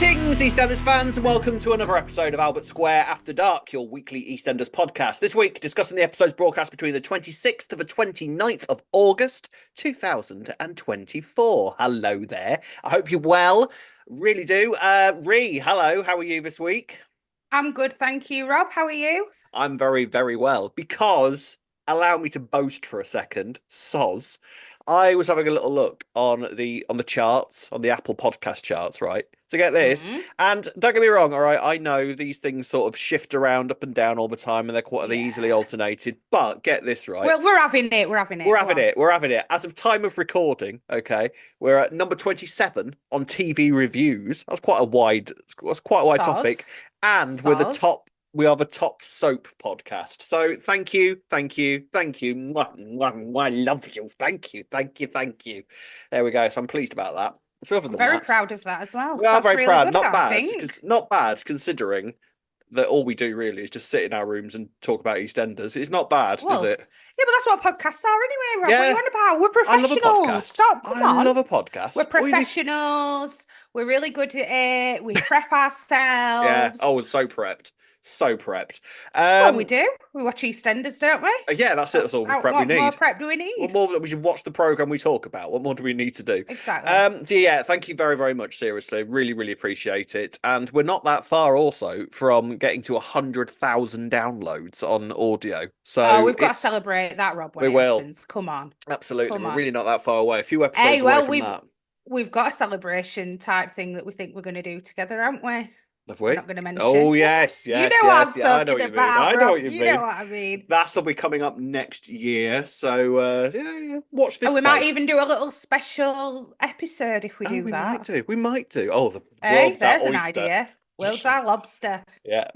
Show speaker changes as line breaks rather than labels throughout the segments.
Greetings, EastEnders fans, and welcome to another episode of Albert Square After Dark, your weekly EastEnders podcast. This week, discussing the episodes broadcast between the 26th to the 29th of August, 2024. Hello there. I hope you're well. Really do. Ree, hello. How are you this week?
I'm good, thank you, Rob. How are you?
I'm very, very well. Because, allow me to boast for a second, soz. I was having a little look on the charts, on the Apple podcast charts, right? To get this. And don't get me wrong, all right, I know these things sort of shift around up and down all the time and they're easily alternated, but get this right.
Well, we're having it. We're having it.
As of time of recording, okay, we're at number 27 on TV reviews. That's quite a wide topic. And we are the top soap podcast. So thank you. Mwah, I love you. Thank you. There we go. So I'm pleased about that. So
I'm very proud of that as well.
We are very
really
proud.
Good,
Not bad considering that all we do really is just sit in our rooms and talk about EastEnders. It's not bad, is it?
Yeah, but that's what podcasts are anyway, Rob. Yeah. What are you on about? We're professionals.
I love a podcast.
Stop, come on.
I love a podcast.
We're professionals. We're really good at it. We prep ourselves.
Yeah. Oh, so prepped. So prepped.
Well, we do. We watch EastEnders, don't we?
Yeah, that's it. That's all the prep we need.
What more prep do we need?
What more that we should watch the programme we talk about? What more do we need to do?
Exactly.
So yeah, thank you very, very much. Seriously, really, really appreciate it. And we're not that far also from getting to 100,000 downloads on audio. So
we've got to celebrate that, Rob.
We will.
Happens. Come on.
Absolutely. We're really not that far away. A few episodes away from that.
We've got a celebration type thing that we think we're going to do together, haven't we?
Have we?
We're not going to mention.
Oh, yes.
You know what I'm talking about.
I know what you mean.
You know what I mean.
That'll be coming up next year. So, watch this.
We might even do a little special episode if we do that.
We might do. Oh, the
world's our oyster. An idea. World's our lobster.
Yeah.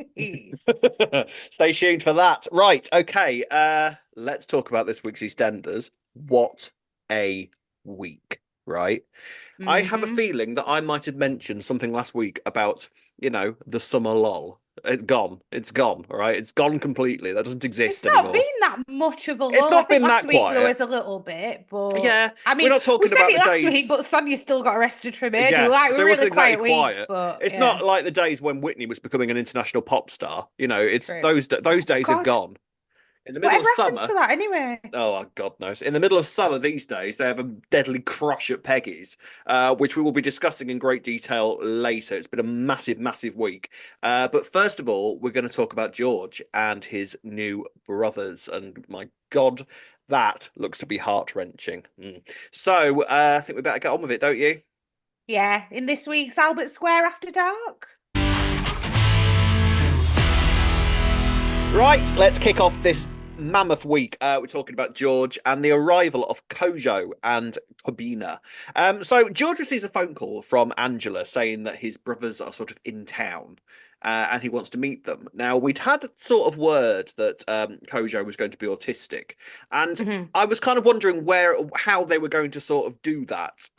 Stay tuned for that. Right. Okay. Let's talk about this week's EastEnders. What a week. Right. I have a feeling that I might have mentioned something last week about, the summer lull. It's gone. All right. It's gone completely. That doesn't exist anymore.
It's not been that much of a lull.
It's not been that
quiet.
Last week
there was a little bit, but
yeah.
I mean,
we're not talking about the days.
Last week, but Sonia still got arrested from it.
Yeah,
so
it
wasn't
exactly
quiet. Week, but,
it's not like the days when Whitney was becoming an international pop star. It's
True.
those days have gone. In the middle of summer,
to that anyway?
Oh, God knows. In the middle of summer these days, they have a deadly crush at Peggy's, which we will be discussing in great detail later. It's been a massive, massive week. But first of all, we're going to talk about George and his new brothers. And my God, that looks to be heart-wrenching. So I think we better get on with it, don't you?
Yeah, in this week's Albert Square After Dark.
Right, let's kick off this mammoth week. We're talking about George and the arrival of Kojo and Kobina. So George receives a phone call from Angela saying that his brothers are sort of in town. And he wants to meet them. Now, we'd had sort of word that Kojo was going to be autistic. And I was kind of wondering how they were going to sort of do that.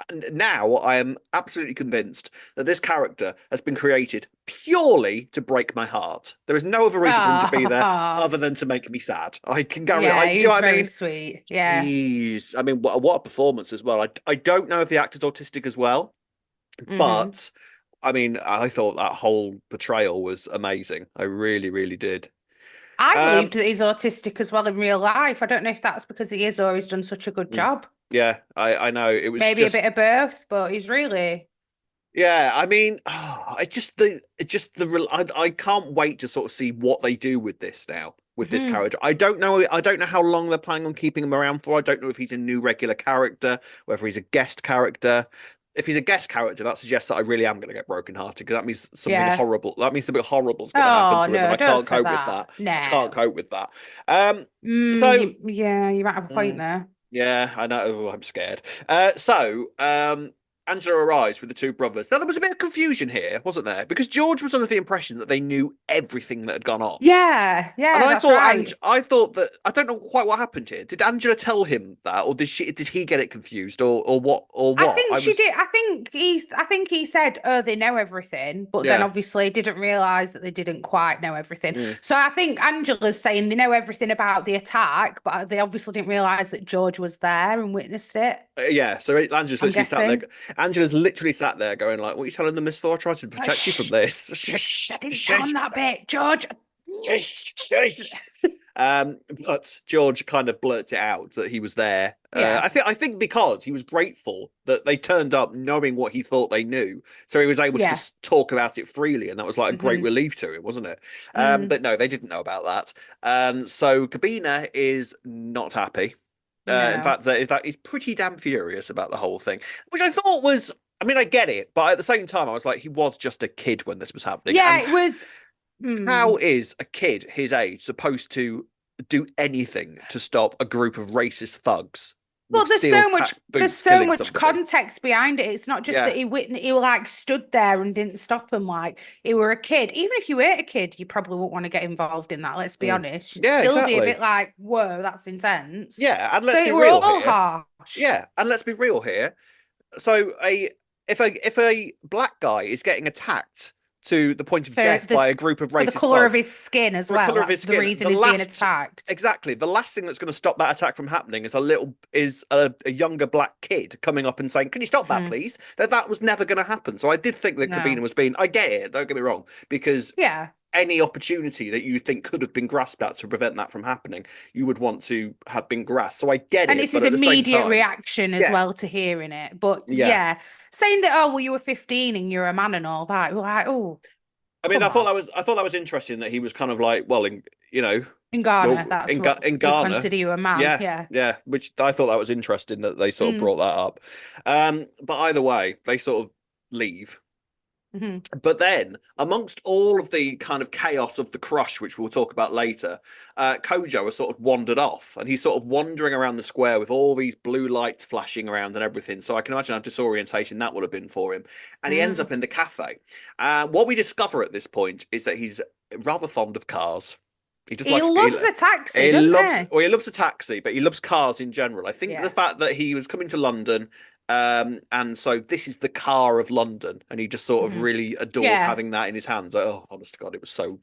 And now I am absolutely convinced that this character has been created purely to break my heart. There is no other reason for him to be there other than to make me sad. I can guarantee.
Yeah, he's very sweet. Yeah,
I mean, what a performance as well. I don't know if the actor's autistic as well, but I mean, I thought that whole portrayal was amazing. I really, really did.
I believed that he's autistic as well in real life. I don't know if that's because he is or he's done such a good job.
Yeah, I know. It was
maybe a bit of both, but he's really.
Yeah, I mean, I can't wait to sort of see what they do with this now, with this character. I don't know how long they're planning on keeping him around for. I don't know if he's a new regular character, whether he's a guest character. If he's a guest character, that suggests that I really am going to get brokenhearted because that means something horrible. That means something horrible is going to happen to him. I can't cope with that.
No.
I can't cope with that.
You might have a point there.
Yeah, I know. Oh, I'm scared. Angela arrives with the two brothers. Now, there was a bit of confusion here, wasn't there? Because George was under the impression that they knew everything that had gone on.
Yeah,
and I thought that I don't know quite what happened here. Did Angela tell him that, or did he get it confused, or what? I
think she did. I think he said, "Oh, they know everything," but then obviously didn't realise that they didn't quite know everything. So I think Angela's saying they know everything about the attack, but they obviously didn't realise that George was there and witnessed it.
So Angela's literally sat there. Angela's literally sat there going like, what are you telling them this for? I tried to protect you from this.
I didn't tell him that bit, George.
But George kind of blurts it out that he was there.
Yeah.
I think because he was grateful that they turned up knowing what he thought they knew, so he was able to just talk about it freely, and that was like a great relief to him, wasn't it? But no, they didn't know about that. So Kabina is not happy. In fact, that he's pretty damn furious about the whole thing, which I thought was. I mean, I get it, but at the same time, I was like, he was just a kid when this was happening.
Yeah,
and
it was.
How is a kid his age supposed to do anything to stop a group of racist thugs?
Well, there's so much context behind it. It's not just that he like stood there and didn't stop him like he were a kid. Even if you weren't a kid, you probably wouldn't want to get involved in that. Let's be honest. You'd still be a bit like, whoa, that's intense.
Yeah, and let's be real here.
Harsh.
Yeah, and let's be real here. So if a black guy is getting attacked to the point of death by a group of racist
the colour of his skin as well. That's the reason he's being attacked.
Exactly. The last thing that's going to stop that attack from happening is a younger black kid coming up and saying, "Can you stop that, please?" That was never going to happen. So I did think that Kabina was being. I get it. Don't get me wrong, because any opportunity that you think could have been grasped at to prevent that from happening, you would want to have been grasped. So I get it.
And it's his immediate reaction as well to hearing it. But saying that, oh, well, you were 15 and you're a man and all that, you're like, oh.
I mean, I thought that was interesting that he was kind of like, well, in Ghana,
that's what in Ghana, consider you a man.
Yeah. Which I thought that was interesting that they sort of brought that up. But either way, they sort of leave. But then, amongst all of the kind of chaos of the crush, which we'll talk about later, Kojo has sort of wandered off, and he's sort of wandering around the square with all these blue lights flashing around and everything. So I can imagine how disorientating that would have been for him. And he ends up in the cafe. What we discover at this point is that he's rather fond of cars.
He loves a taxi, doesn't he?
Well, he loves a taxi, but he loves cars in general. I think the fact that he was coming to London, and so this is the car of London, and he just sort of really adored having that in his hands. Like, oh, honest to God, it was so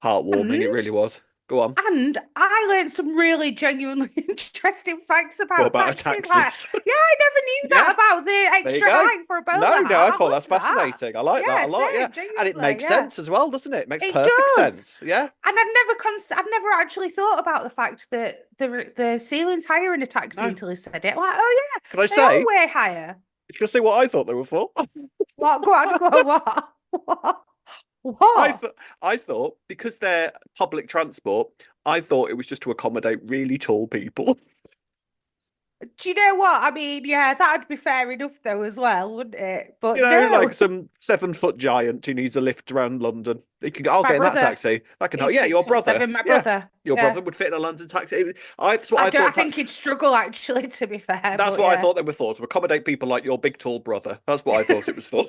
heartwarming. It really was. Go on.
And I learned some really genuinely interesting facts about taxis.
Taxis?
Like, I never knew that about the extra height for a bowler.
No, I thought that's fascinating. I like that a lot. And it makes sense as well, doesn't it? It makes perfect sense. Yeah.
And I'd never actually thought about the fact that the ceiling's higher in a taxi until he said it. Like, oh yeah,
can I say
way higher?
You can see what I thought they were for.
What? Go on. What? What?
I thought because they're public transport, I thought it was just to accommodate really tall people.
Do you know what? I mean, yeah, that'd be fair enough though as well, wouldn't it? But
like some 7-foot giant who needs a lift around London. He can go, I'll get in that taxi. That can help. Yeah, your brother.
My brother.
Your brother would fit in a London taxi.
I think he'd struggle actually, to be fair.
That's what I thought they were for, to accommodate people like your big tall brother. That's what I thought it was for.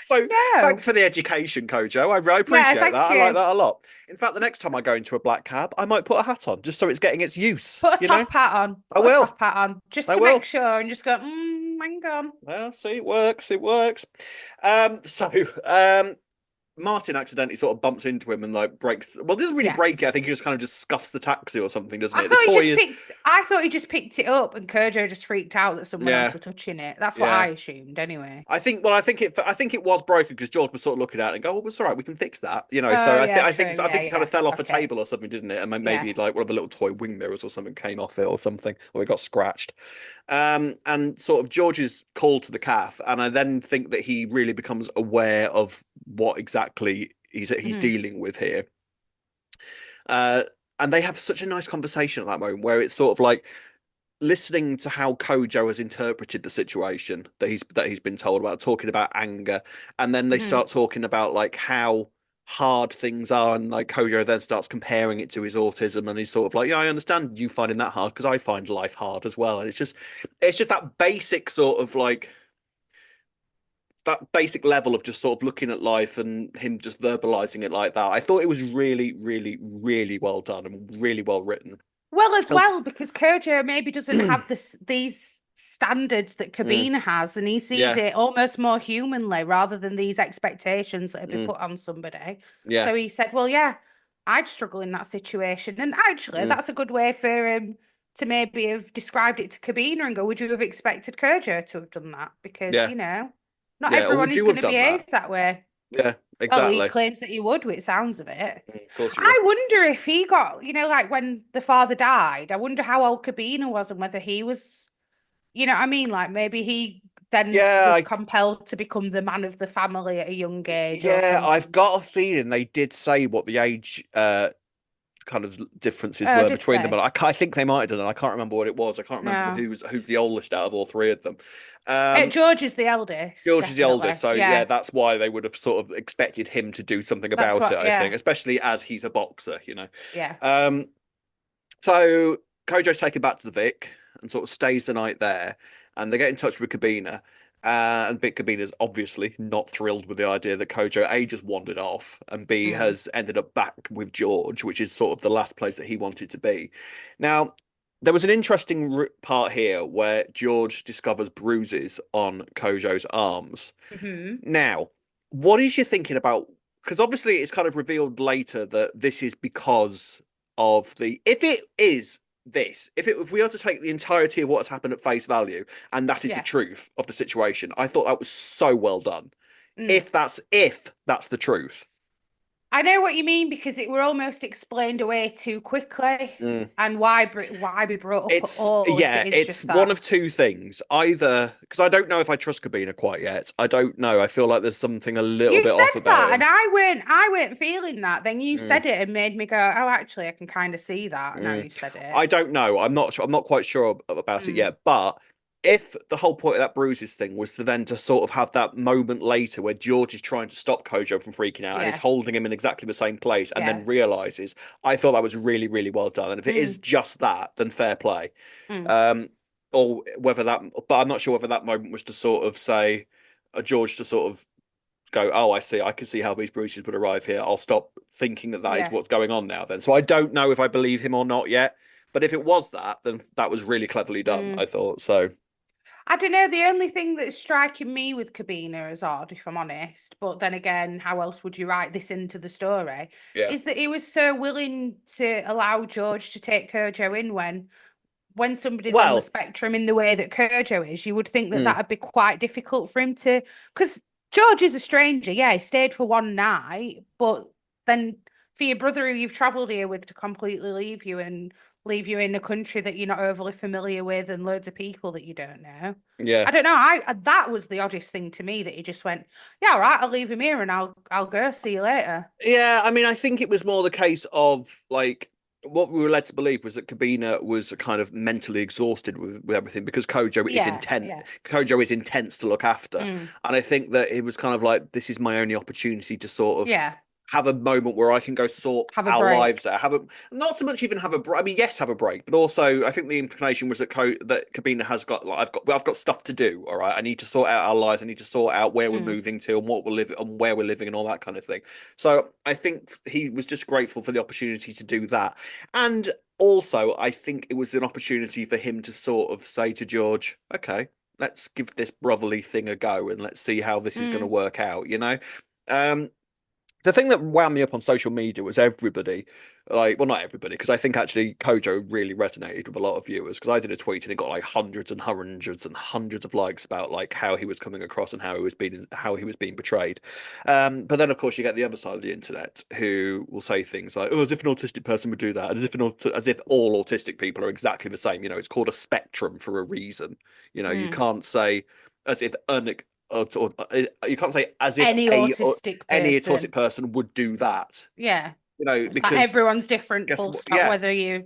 So thanks for the education, Kojo. I appreciate that. I like that a lot. In fact, the next time I go into a black cab, I might put a hat on just so it's getting its use.
Put a top hat on.
I will.
Top hat on just to make sure, and just go. Hang on.
Well, see, it works. Martin accidentally sort of bumps into him and like breaks. Well, doesn't really break it. I think he just kind of just scuffs the taxi or something, doesn't it?
I thought he just picked it up, and Kojo just freaked out that someone else was touching it. That's what I assumed, anyway.
I think it was broken because George was sort of looking at it and go, "Oh, it's all right. We can fix that." So I think it kind of fell off a table or something, didn't it? And maybe like one of the little toy wing mirrors or something came off it or something, or it got scratched. And sort of George's call to the calf, and I then think that he really becomes aware of what exactly he's dealing with here. And they have such a nice conversation at that moment where it's sort of like listening to how Kojo has interpreted the situation that he's been told about, talking about anger, and then they start talking about like how hard things are, and like Kojo then starts comparing it to his autism, and he's sort of like, I understand you finding that hard because I find life hard as well. And it's just that basic sort of like that basic level of just sort of looking at life and him just verbalizing it like that. I thought it was really, really, really well done and really well written.
Well, because Kojo maybe doesn't have these standards that Kabina has, and he sees it almost more humanly rather than these expectations that have been put on somebody. Yeah. So he said, well, yeah, I'd struggle in that situation. And actually, that's a good way for him to maybe have described it to Kabina and go, would you have expected Kojo to have done that? Because,
Yeah.
you know, not
Yeah. Or
everyone
would
is
you
going
have
to
done that?
behave that way.
Yeah,
Well, he
exactly.
claims that he would, with sounds of it.
Of course you would.
I wonder if he got, you know, like when the father died, I wonder how old Kabina was and whether he was, you know what I mean? Like maybe he then
Yeah,
was compelled to become the man of the family at a young age or
yeah, I've
something.
got a feeling they did say what the age kind of differences
Oh,
were
did
between them, but
they?
I think they might have done it. I can't remember what it was. I can't remember
No.
who's the oldest out of all three of them. Um,
George is the eldest,
George is the
definitely.
oldest, so yeah,
Yeah.
that's why they would have sort of expected him to do something
That's
about it,
what,
I think,
yeah.
especially as he's a boxer, you know.
Yeah.
Um, so Kojo's taken back to the Vic and sort of stays the night there, and they get in touch with Kabina. And Big Kabina's obviously not thrilled with the idea that Kojo A just wandered off and B
Mm.
has ended up back with George, which is sort of the last place that he wanted to be. Now, there was an interesting part here where George discovers bruises on Kojo's arms.
Hmm.
Now, what is your thinking about? Because obviously it's kind of revealed later that this is because of the. If it is this, if we are to take the entirety of what's happened at face value, and that is the
Yeah.
truth of the situation, I thought that was so well done.
Mm.
If that's the truth.
I know what you mean because it were almost explained away too quickly,
Mm.
and why be brought up at
It's
all if
yeah,
it is
it's
just
one
that.
of two things. Either because I don't know if I trust Kabina quite yet. I don't know. I feel like there's something a little
You
bit off
said
about
that, and
him.
I weren't feeling that. Then you
Mm.
said it and made me go, oh, actually, I can kind of see that now
Mm.
you've said it.
I don't know. I'm not sure. I'm not quite sure about it
Mm.
yet. But if the whole point of that bruises thing was to then to sort of have that moment later where George is trying to stop Kojo from freaking out and is
Yeah.
holding him in exactly the same place and then
Yeah.
realizes, I thought that was really, really well done. And if it is
Mm.
just that, then fair play.
Mm.
Um, or whether that, but I'm not sure whether that moment was to sort of say, George to sort of go, oh, I see. I can see how these bruises would arrive here. I'll stop thinking that that is
Yeah.
what's going on now. Then, so I don't know if I believe him or not yet. But if it was that, then that was really cleverly done.
Mm.
I thought so.
I don't know. The only thing that's striking me with Kabina is odd, if I'm honest. But then again, how else would you write this into the story?
Yeah.
Is that he was so willing to allow George to take Kojo in when somebody's on the
Well,
spectrum in the way that Kojo is, you would think that
mm,
that'd be quite difficult for him to, because George is a stranger. Yeah, he stayed for one night, but then for your brother who you've travelled here with to completely leave you in a country that you're not overly familiar with and loads of people that you don't know.
yeah.
I don't know. That was the oddest thing to me that he just went, yeah, all right, I'll leave him here and I'll go. See you later.
Yeah, I mean, I think it was more the case of like what we were led to believe was that Kabina was kind of mentally exhausted with everything because Kojo is
Yeah,
intent.
yeah.
Kojo is intense to look after,
Mm,
and I think that it was kind of like this is my only opportunity to sort of
yeah.
have a moment where I can go sort
Have a
our
break.
lives out. Have a not so much even have a break. I mean, yes, have a break, but also I think the implication was that that Kabina has got like I've got stuff to do. All right, I need to sort out our lives. I need to sort out where we're
Mm,
moving to and what we're living and where we're living and all that kind of thing. So I think he was just grateful for the opportunity to do that, and also I think it was an opportunity for him to sort of say to George, okay. Let's give this brotherly thing a go and let's see how this is going to
mm.
work out, you know? Um, the thing that wound me up on social media was everybody, like, well, not everybody, because I think actually Kojo really resonated with a lot of viewers. Because I did a tweet and it got like hundreds and hundreds and hundreds of likes about like how he was coming across and how he was being portrayed. But then of course you get the other side of the internet who will say things like, "Oh, as if an autistic person would do that," and as if all autistic people are exactly the same. You know, it's called a spectrum for a reason. You know, you
Mm.
can't say as if you can't say as if
Any autistic
any autistic
person.
person would do that.
Yeah.
You know,
It's like
because
everyone's different,
guess
full
what?
stop,
Yeah,
whether you're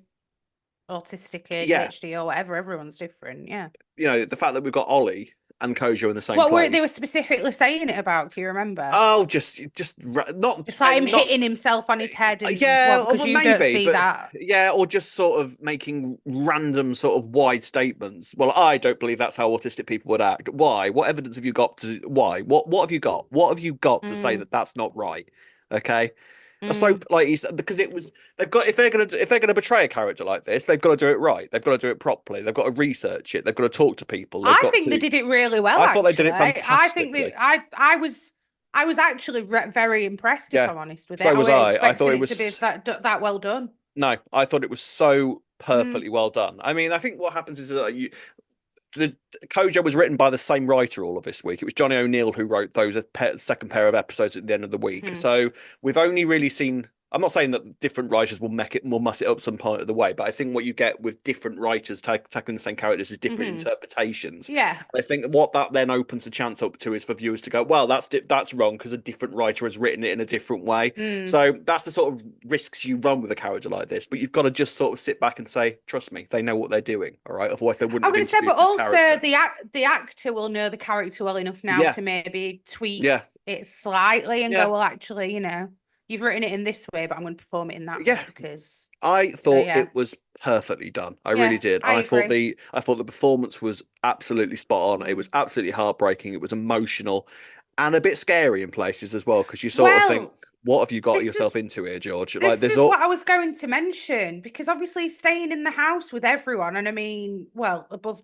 autistic,
yeah.
ADHD, or whatever, everyone's different. Yeah.
You know, the fact that we've got Ollie and Kojo in the same
What were they were
place.
specifically saying it about? Can you remember?
Oh, just not
Just like him
and not
hitting himself on his head and
yeah,
what, because
well,
you don't
maybe,
see
but
that.
yeah, or just sort of making random sort of wide statements. Well, I don't believe that's how autistic people would act. Why? What evidence have you got to? Why? What have you got? What have you got to say
Mm,
that that's not right? Okay. So
mm.
like he's because it was they've got if they're gonna betray a character like this, they've got to do it right. They've got to do it properly. They've got to research it. They've got to talk to people. They've
I
got
think they
to.
did it really well,
I thought they did
actually.
it
I think that
fantastically.
I was actually very impressed, if
Yeah.
I'm honest with it.
So
I
was
weren't
I. I thought
expecting
it
it to be
was
that well done.
no. I thought it was so perfectly well done. I mean, I think what happens is that the Kojo was written by the same writer all of this week. It was Johnny O'Neill who wrote those second pair of episodes at the end of the week. So we've only really seen. I'm not saying that different writers will muss it up some part of the way, but I think what you get with different writers tackling the same characters is different interpretations.
Yeah,
I think what that then opens the chance up to is for viewers to go, well, that's wrong because a different writer has written it in a different way. So that's the sort of risks you run with a character like this. But you've got to just sort of sit back and say, trust me, they know what they're doing. All right, otherwise they wouldn't.
I'm going to say, but also
character.
the actor will know the character well enough now to maybe tweak it slightly and go, well, actually, you've written it in this way, but I'm going to perform it in that way because
I thought it was perfectly done. I really did.
I
thought the performance was absolutely spot on. It was absolutely heartbreaking. It was emotional and a bit scary in places as well because you sort of think, what have you got yourself into here, George?
This is what I was going to mention because obviously staying in the house with everyone, and I mean, well, above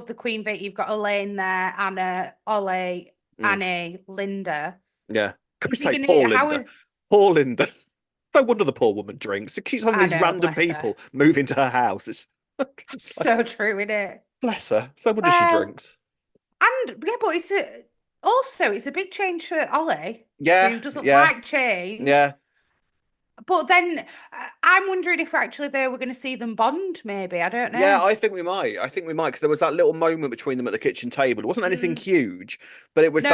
the Queen Vic, you've got Elaine there, Anna, Ollie, Annie, Linda.
Yeah, could we say poor Linda? Poor Linda. No wonder the poor woman drinks. It keeps having these random people move into her house. It's
so true, isn't it?
Bless her. So wonder she drinks.
And but it's a big change for Ollie.
Yeah,
who doesn't like change.
Yeah.
But then I'm wondering if actually they were going to see them bond, maybe. I don't know.
Yeah, I think we might. Because there was that little moment between them at the kitchen table. It wasn't anything huge, but it was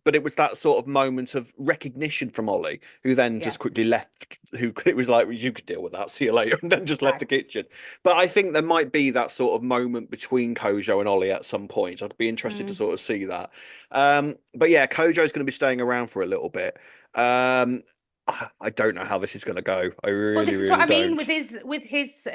but it was that sort of moment of recognition from Ollie, who then just quickly left. It was like, well, you could deal with that. See you later, and then just left the kitchen. But I think there might be that sort of moment between Kojo and Ollie at some point. I'd be interested to sort of see that. But yeah, Kojo's going to be staying around for a little bit. I don't know how this is going to go. I really,
this is
really
what I
don't.
mean with his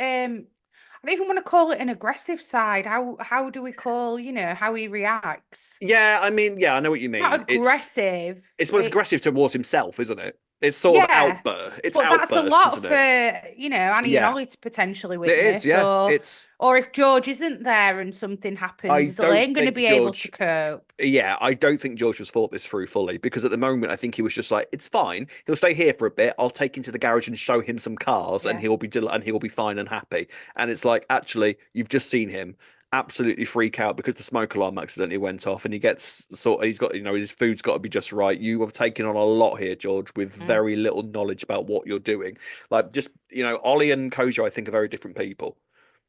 I don't even want to call it an aggressive side. How do we call, how he reacts?
Yeah, I mean, yeah, I know what you mean.
Not aggressive.
It's aggressive towards himself, isn't it? It's sort of outburst. It's outburst,
that's a lot
isn't
for Annie and Ollie to potentially witness.
It is, yeah.
Or if George isn't there and something happens, is Elaine going to be able to cope?
Yeah, I don't think George has thought this through fully because at the moment I think he was just like, it's fine. He'll stay here for a bit. I'll take him to the garage and show him some cars, and he'll be fine and happy. And it's like, actually, you've just seen him absolutely freak out because the smoke alarm accidentally went off, and he's got his food's got to be just right. You have taken on a lot here, George, with very little knowledge about what you're doing. Like, just Ollie and Kojo, I think, are very different people.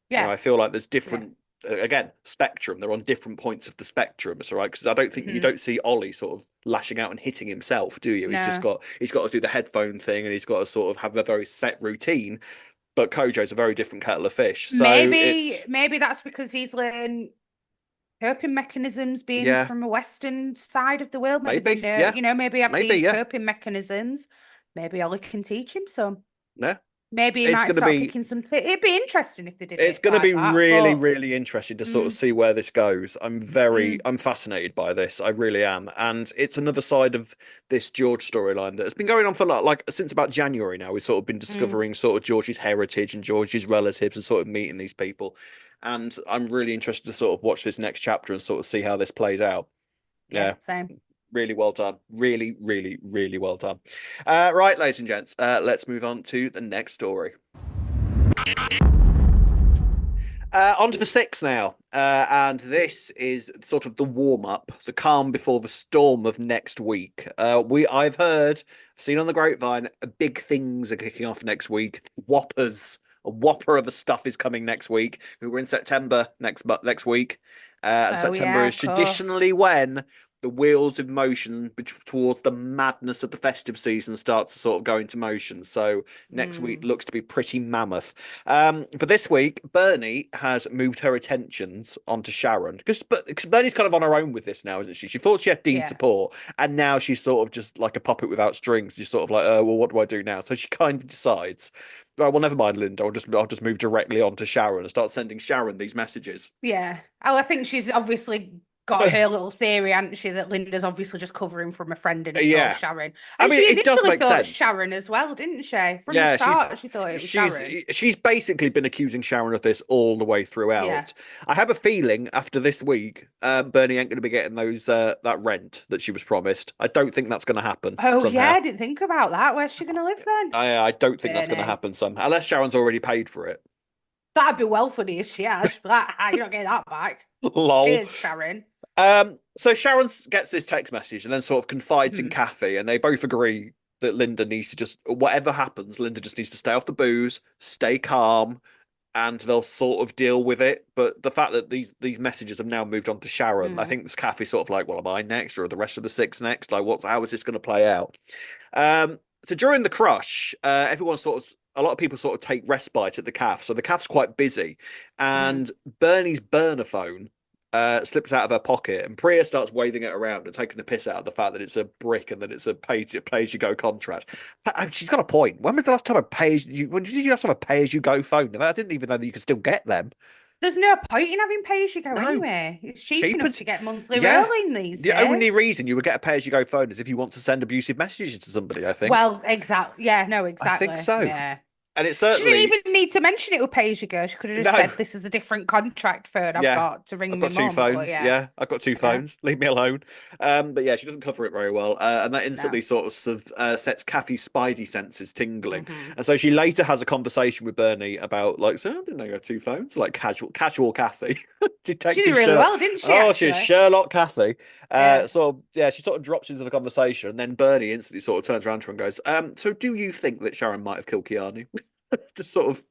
Yeah, I feel like there's different again spectrum. They're on different points of the spectrum. It's all right because I don't think you don't see Ollie sort of lashing out and hitting himself, do you? He's got to do the headphone thing, and he's got to sort of have a very set routine. But Kojo's a very different kettle of fish. So
maybe that's because he's learned coping mechanisms being from a Western side of the world. Maybe maybe have these coping mechanisms. Maybe Ollie can teach him some.
Yeah.
Maybe he might start picking some. It'd be interesting if they did.
It's going to be really, really interesting to sort of see where this goes. I'm fascinated by this. I really am, and it's another side of this George storyline that has been going on for like since about January now. We've sort of been discovering sort of George's heritage and George's relatives and sort of meeting these people, and I'm really interested to sort of watch this next chapter and sort of see how this plays out.
Yeah, same.
Really well done. Really, really, really well done. Right, ladies and gents, let's move on to the next story. On to the 6 now. And this is sort of the warm-up, the calm before the storm of next week. I've seen on the grapevine, big things are kicking off next week. Whoppers. A whopper of the stuff is coming next week. We're in September next week. And September is traditionally when the wheels of motion towards the madness of the festive season starts to sort of go into motion. So next week looks to be pretty mammoth. But this week, Bernie has moved her attentions onto Sharon because Bernie's kind of on her own with this now, isn't she? She thought she had Dean's support, and now she's sort of just like a puppet without strings. She's sort of like, well, what do I do now? So she kind of decides, right, well, never mind, Linda. I'll just move directly onto Sharon and start sending Sharon these messages.
Yeah. Oh, I think she's obviously got her little theory, hasn't she, that Linda's obviously just covering from a friend and it's all Sharon. And I mean, she initially thought Sharon as well, didn't she? From the start, she thought it was Sharon.
She's basically been accusing Sharon of this all the way throughout. Yeah. I have a feeling after this week, Bernie ain't going to be getting those that rent that she was promised. I don't think that's going to happen.
Oh, somehow. Yeah, I didn't think about that. Where's she going to live then?
I don't think that's going to happen somehow, unless Sharon's already paid for it.
That'd be well funny if she has. Like, you're not getting that back.
Lol.
Cheers, Sharon.
So Sharon gets this text message and then sort of confides in
Mhm.
Kathy, and they both agree that Linda needs to just, whatever happens, Linda just needs to stay off the booze, stay calm, and they'll sort of deal with it. But the fact that these messages have now moved on to Sharon, I
Mm.
think this Kathy sort of like, well, am I next, or are the rest of the six next? Like, how is this going to play out? So during the crush, everyone sort of, a lot of people sort of take respite at the calf. So the calf's quite busy,
Mm.
and Bernie's burner phone slips out of her pocket, and Priya starts waving it around and taking the piss out of the fact that it's a brick and that it's a pay as you go contract. She's got a point. When was the last time when did you last have a pay as you go phone? I didn't even know that you could still get them.
There's no point in having pay as you go
No,
anyway. It's cheap
cheaper.
enough to get monthly
Yeah.
rolling these
The only
days.
reason you would get a pay as you go phone is if you want to send abusive messages to somebody, I think.
Well, exactly. Yeah, no,
I think
exactly.
so.
Yeah.
And it's
She didn't
certainly
even need to mention it with pay as you go. She could have just
no.
said, "This is a different contract phone I've
Yeah,
got to
I've
ring my
got two
mum." But
phones.
yeah,
Yeah, I've got two
yeah,
phones. Leave me alone. But yeah, she doesn't cover it very well, and that instantly
no.
sort of sets Kathy's spidey senses tingling.
Hmm.
And so she later has a conversation with Bernie about like, so I didn't know you had two phones. Like casual Kathy,
She did
Detective
really
Sherlock.
well, didn't she?
Oh, she's
Actually,
Sherlock Kathy.
yeah.
Yeah, she sort of drops into the conversation, and then Bernie instantly sort of turns around to her and goes, so do you think that Sharon might have killed Keanu? Just sort of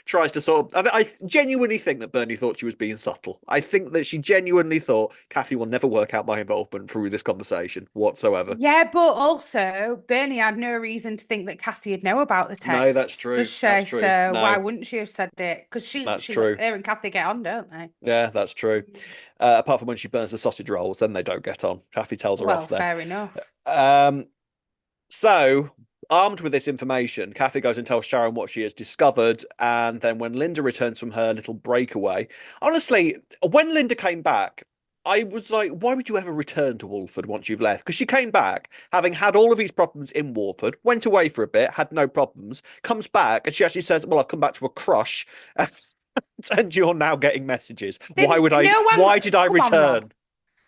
tries to sort of. I genuinely think that Bernie thought she was being subtle. I think that she genuinely thought Kathy will never work out my involvement through this conversation whatsoever.
Yeah, but also Bernie had no reason to think that Kathy would know about the
No, that's
texts,
true.
does
That's
she?
true.
So why
No,
wouldn't she have said it? Because
that's
she
true.
her and Kathy get on, don't they?
Yeah, that's true. Apart from when she burns the sausage rolls, then they don't get on. Kathy tells her
Well,
off then.
fair enough.
Um, So, armed with this information, Kathy goes and tells Sharon what she has discovered. And then when Linda returns from her little breakaway, honestly, when Linda came back, I was like, why would you ever return to Walford once you've left? Because she came back, having had all of these problems in Walford, went away for a bit, had no problems, comes back, and she actually says, well, I've come back to a crush. And you're now getting messages.
Then no
Why
one,
did I
come on, Rob.
return?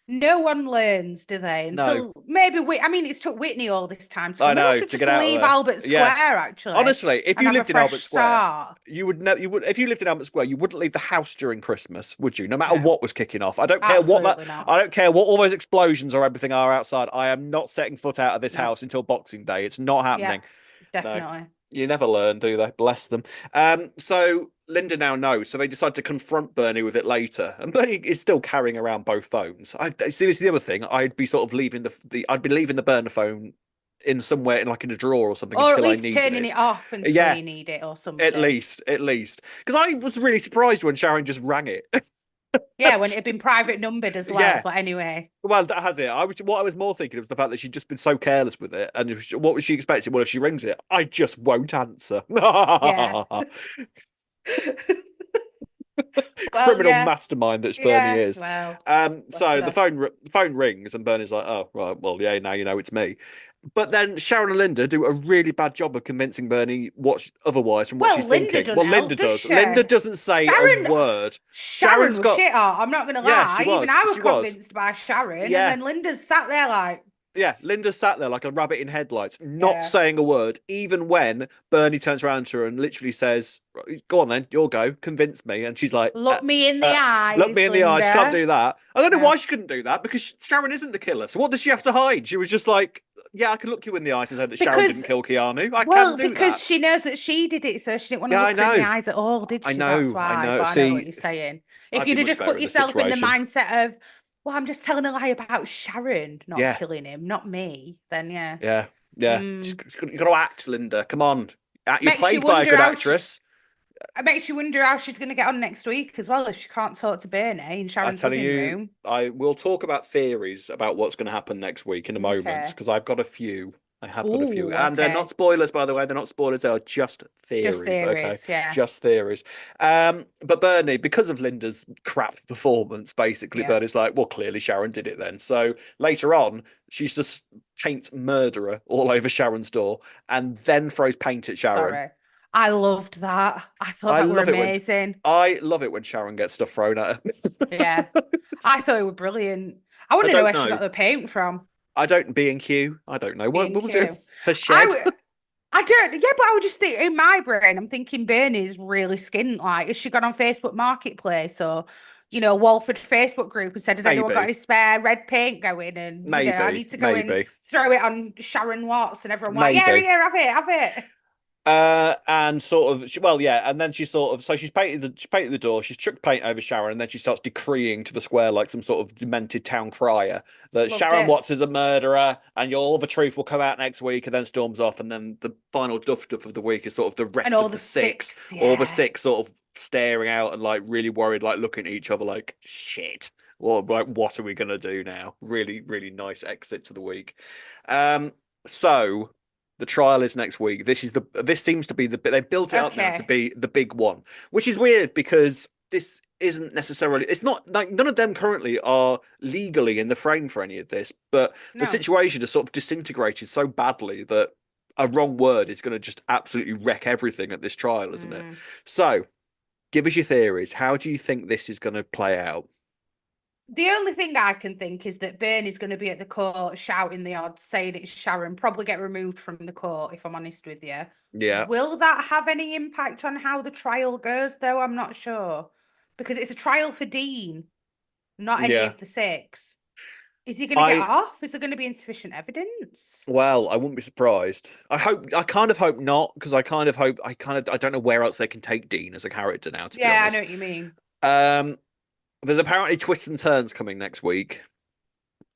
No one learns, do they?
No,
Until maybe I mean, it's took Whitney all this time to go.
I
Maybe I
know,
should
to
just
get out of
leave
there.
Albert
Yeah.
Square actually
Honestly, if
and
you
have a
lived in
fresh
Albert Square,
start.
you would if you lived in Albert Square, you wouldn't leave the house during Christmas, would you? No matter
No,
what was kicking off.
absolutely not.
I don't care what all those explosions or everything are outside. I am not setting foot out of this
No,
house until Boxing Day. It's not
yeah,
happening. No.
definitely.
You never learn, do they? Bless them. So Linda now knows, so they decide to confront Bernie with it later. And Bernie is still carrying around both phones. I see this is the other thing. I'd be sort of leaving I'd be leaving the burner phone in somewhere in like in a drawer or something
Or at
until I
least
needed
turning
it.
it off until
Yeah,
you need it or
at
something.
least, at least. Because I was really surprised when Sharon just rang it.
Yeah, when it had been private numbered as well.
Yeah.
But anyway,
Well, that has it. What I was more thinking was the fact that she'd just been so careless with it, and what was she expecting? Well, if she rings it, I just won't answer.
yeah. Well,
Criminal
yeah,
mastermind that Bernie
yeah.
is.
Well, bless
So
her.
the phone rings, and Bernie's like, "Oh, right, well, yeah, now you know it's me." But then Sharon and Linda do a really bad job of convincing Bernie otherwise from what
Well,
she's
Linda
thinking.
doesn't
Well, Linda
help, does
does.
she?
Linda doesn't say a
Sharon,
word.
Sharon
Sharon's
was
got,
shit hot. I'm not gonna
yeah,
lie. Even I was
she was,
convinced by Sharon, and
yeah.
then Linda's sat there like,
Yeah, Linda sat there like a rabbit in headlights, not
yeah,
saying a word, even when Bernie turns around to her and literally says, "Go on then, you'll go, convince me." And she's like,
look me in the
"Look me
eyes,
in the eyes. She can't
Linda.
do that." I don't know
No.
why she couldn't do that because Sharon isn't the killer. So what does she have to hide? She was just like, "Yeah, I can look you in the eyes and say that Sharon didn't
Because,
kill Keanu. I can
well,
do
because
that."
she knows that she did it, so she didn't want to
Yeah, I
look her in the
know,
eyes at all, did
I
she? That's
know, I
why.
know.
But I know what
See,
you're saying. If
I'd be
you'd have
much
just
better
put
in this
yourself in the
situation.
mindset of, well, I'm just telling a lie about Sharon not
Yeah,
killing him, not me, then yeah.
yeah, yeah.
Mm.
You got to act, Linda. Come on, you're
Makes you
played by a
wonder
good
how she,
actress.
it makes you wonder how she's going to get on next week as well if she can't talk to Bernie in
I
Sharon's
tell
living
you,
room.
I will talk about theories about what's going to happen next week in a moment
Okay.
because I've got a few. I have got a few,
Oh,
and they're not
okay.
spoilers, by the way. They're not spoilers. They are just
Just
theories. Okay,
theories, yeah.
just theories. But Bernie, because of Linda's crap performance, basically,
Yeah.
Bernie's like, well, clearly Sharon did it then. So later on, she's just paints murderer all over Sharon's door, and then throws paint at Sharon.
Sorry. I loved that. I thought
I
that were
love it when
amazing.
I love it when Sharon gets stuff thrown at
Yeah.
her.
I thought it was brilliant. I
I
want to know
don't
where she
know.
got the paint from.
I don't B and Q. I don't know. What was it?
B&Q.
Her
I
shed.
would I don't, yeah, but I would just think in my brain, I'm thinking Bernie's really skint. Like, has she gone on Facebook Marketplace or, Walford Facebook group and said, has anyone got
Maybe,
any spare red paint going? And, I
maybe,
need to go and
maybe,
throw it on Sharon Watts and everyone like, yeah,
maybe.
yeah, have it.
And sort of, well, yeah, and then she sort of, so she's painted the door, she's chucked paint over Sharon, and then she starts decreeing to the square like some sort of demented town crier that
Loved
Sharon
it.
Watts is a murderer, and all the truth will come out next week, and then storms off, and then the final duff of the week is sort of the
And
rest
all
of
the
the six,
six,
all the
yeah.
six sort of staring out and like really worried, like looking at each other like shit. What are we gonna do now? Really, really nice exit to the week. So the trial is next week. This seems to be they've built it up now to
Okay.
be the big one, which is weird because this isn't necessarily it's not like none of them currently are legally in the frame for any of this, but the
No.
situation has sort of disintegrated so badly that a wrong word is going to just absolutely wreck everything at this trial, isn't it?
Mm.
So, give us your theories. How do you think this is going to play out?
The only thing I can think is that Bernie's going to be at the court shouting the odds, saying it's Sharon, probably get removed from the court, if I'm honest with you.
Yeah,
Will that have any impact on how the trial goes, though? I'm not sure. Because it's a trial for Dean, not any
yeah.
of the six. Is he going to get
I
off? Is there going to be insufficient evidence?
Well, I wouldn't be surprised. I kind of hope not, because I don't know where else they can take Dean as a character now, to be
Yeah, I know
honest.
what you mean.
Um, there's apparently twists and turns coming next week.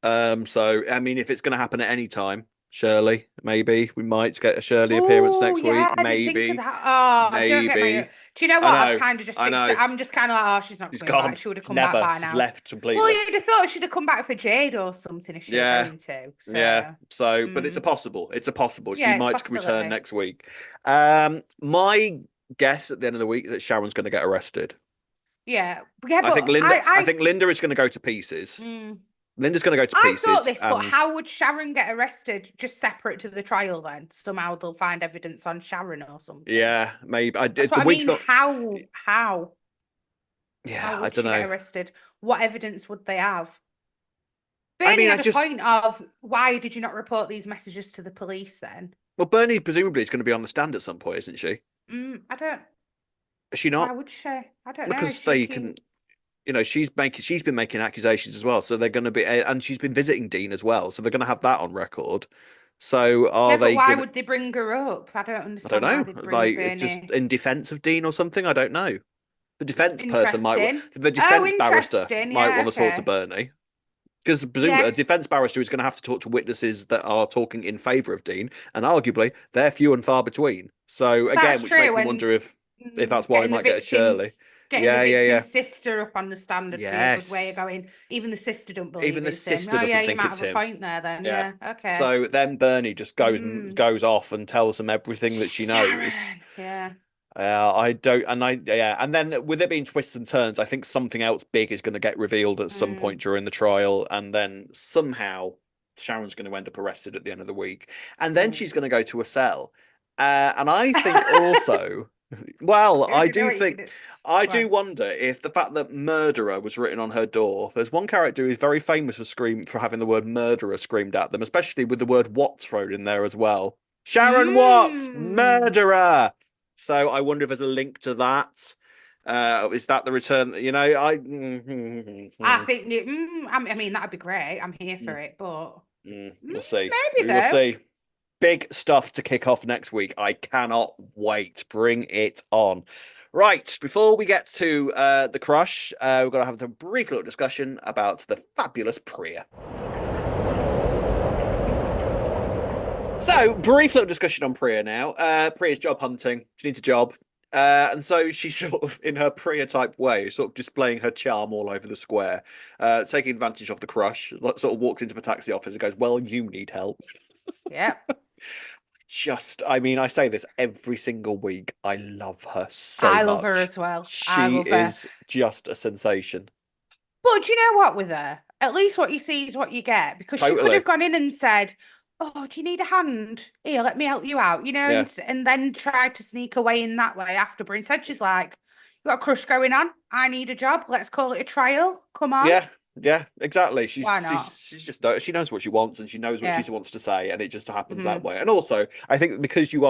So I mean, if it's going to happen at any time, Shirley, maybe we might get a Shirley appearance
Oh,
next week.
yeah, I didn't think of
Maybe,
that. Oh, don't get me.
maybe.
Do you know
I
what? I've
know,
kind of just
I know.
I'm just kind of like, oh, she's not
She's
coming back.
gone.
She would have
She's
come back
never.
by
She's
now.
left
Well,
completely.
you'd have thought she'd have come back for Jade or something if she were
Yeah,
going to.
yeah.
So,
So, but it's a
mm,
possible. It's a possible. She
yeah, it's a
might return
possibility.
next week. My guess at the end of the week is that Sharon's going to get arrested.
Yeah, yeah,
I think
but
Linda. I think Linda is going to go to pieces.
mm,
Linda's going to go to
I thought
pieces,
this, but
and
how would Sharon get arrested just separate to the trial then? Somehow they'll find evidence on Sharon or something.
yeah, maybe I
That's
did.
what
The
I
week's
mean.
not.
How
Yeah, I
would
don't
she get
know.
arrested? What evidence would they have?
I
Bernie
mean, I
had a
just
point of why did you not report these messages to the police then?
well, Bernie presumably is going to be on the stand at some point, isn't she?
I don't.
Is she
Why
not?
would she? I don't know. Is
Because
she
they
keen?
can. She's been making accusations as well, so they're going to be, and she's been visiting Dean as well, so they're going to have that on record. So are
Yeah, but
they
why
going?
would they bring her up? I don't
I don't
understand why
know.
they'd bring
Like it's just
Bernie.
in defense of Dean or something. I don't know. The defense person might,
Interesting.
the
Oh,
defense barrister
interesting.
might
Yeah,
want to talk to
okay.
Bernie because presumably a
Yeah,
defense barrister is going to have to talk to witnesses that are talking in favour of Dean, and arguably they're few and far between. So again,
that's
which makes
true.
me
And
wonder if that's why we
getting the
might get a Shirley. Yeah, yeah, yeah.
victim's sister up on the stand would be a good way of
Yes.
going. Even the sister don't
Even
believe
the
it's him.
sister
Oh yeah,
doesn't
you
think
might
it's
have a
him.
point there then.
Yeah.
Yeah, okay.
So then Bernie just
Mm.
goes off and tells them everything that she knows.
Sharon. Yeah.
I don't, and I yeah, and then with it being twists and turns, I think something else big is going to get revealed at some
Mm.
point during the trial, and then somehow Sharon's going to end up arrested at the end of the week, and then she's
Mm.
going to go to a cell. And I think also, well,
Good, you know what you can do.
I
Go
do
on.
wonder if the fact that murderer was written on her door. There's one character who's very famous for having the word murderer screamed at them, especially with the word Watts thrown in there as well. Sharon Watts,
Mm.
murderer. So I wonder if there's a link to that. Is that the return?
I think I mean that'd be great. I'm here for it, but
We'll see.
maybe
We will
though.
see. Big stuff to kick off next week. I cannot wait. Bring it on. Right, before we get to the crush, we're going to have a brief little discussion about the fabulous Priya. So, brief little discussion on Priya now. Priya's job hunting. She needs a job. And so she's sort of, in her Priya type way, sort of displaying her charm all over the square, taking advantage of the crush. Sort of walks into the taxi office and goes, well, you need help.
Yeah.
I mean, I say this every single week. I love her so
I love her
much.
as well. I
She
love her.
is just a sensation.
But do you know what with her? At least what you see is what you get because she could
Totally.
have gone in and said, "Oh, do you need a hand? Here, let me help you out."
Yeah.
And then tried to sneak away in that way after. But instead, she's like, "You got a crush going on? I need a job. Let's call it a trial. Come on."
Yeah. Yeah, exactly.
Why not?
She's just she knows what she wants and she knows what
Yeah.
she wants to say, and it just happens that
Hmm.
way. And also, I think because you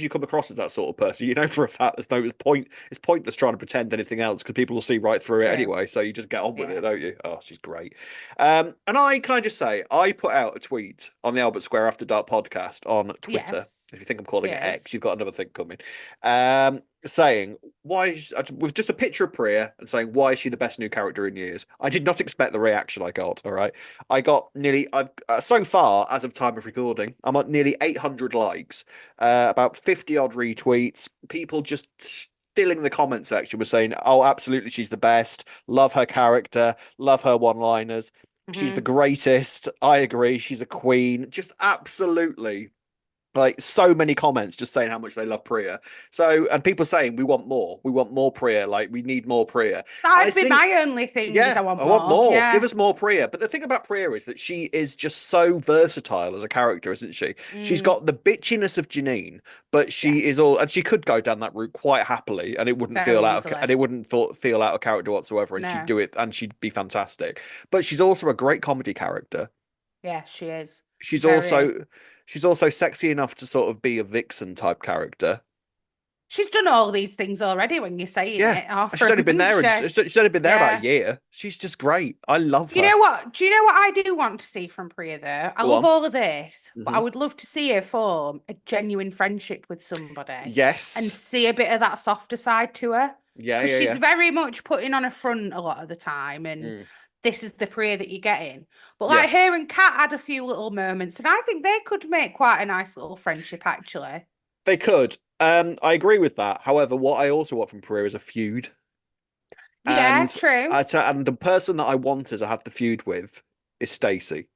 come across as that sort of person, you know for a fact it's pointless trying to pretend anything else because people will see right through it
True.
anyway. So you just get on with it,
Yeah.
don't you? Oh, she's great. And I can I just say I put out a tweet on the Albert Square After Dark podcast on Twitter. If
Yes.
you think I'm calling it
Yes.
X, you've got another thing coming. Saying with just a picture of Priya and saying why is she the best new character in years. I did not expect the reaction I got. All right, I got nearly I've so far as of time of recording, I'm at nearly 800 likes, about 50 odd retweets. People just filling the comment section was saying, "Oh, absolutely, she's the best. Love her character. Love her one-liners. She's the
Hmm.
greatest. I agree. She's a queen. Just absolutely." Like so many comments just saying how much they love Priya. So, and people saying we want more. We want more Priya. Like we need more Priya. I
That'd be
think,
my only thing is
yeah,
I want
I want
more.
more. Give
Yeah.
us more Priya. But the thing about Priya is that she is just so versatile as a character, isn't she? She's
Mm,
got the bitchiness of Janine, but she is
yes.
all, and she could go down that route quite happily, and it wouldn't
Very
feel
easily.
and it wouldn't feel out of character whatsoever, and she'd
No.
do it, and she'd be fantastic. But she's also a great comedy character.
Yeah, she is.
She's
Very.
also she's also sexy enough to sort of be a vixen type character.
She's done all these things already when you're saying
Yeah,
it, half
she's only been
hasn't
there and
she?
she's only been there about a
Yeah.
year. She's just great. I love
You
her.
know what? Do you know what I do want to see from Priya though? I
Go
love
on.
all of this, but I
Hmm.
would love to see her form a genuine friendship with somebody and
Yes.
see a bit of that softer side to her.
Yeah,
Because
yeah,
she's
yeah.
very much putting on a front a lot of the time, and
Mm.
this is the Priya that you're getting. But
Yeah,
like her and Kat had a few little moments, and I think they could make quite a nice little friendship actually.
they could. I agree with that. However, what I also want from Priya is a feud,
Yeah,
and
true.
and the person that I want to have the feud with is Stacey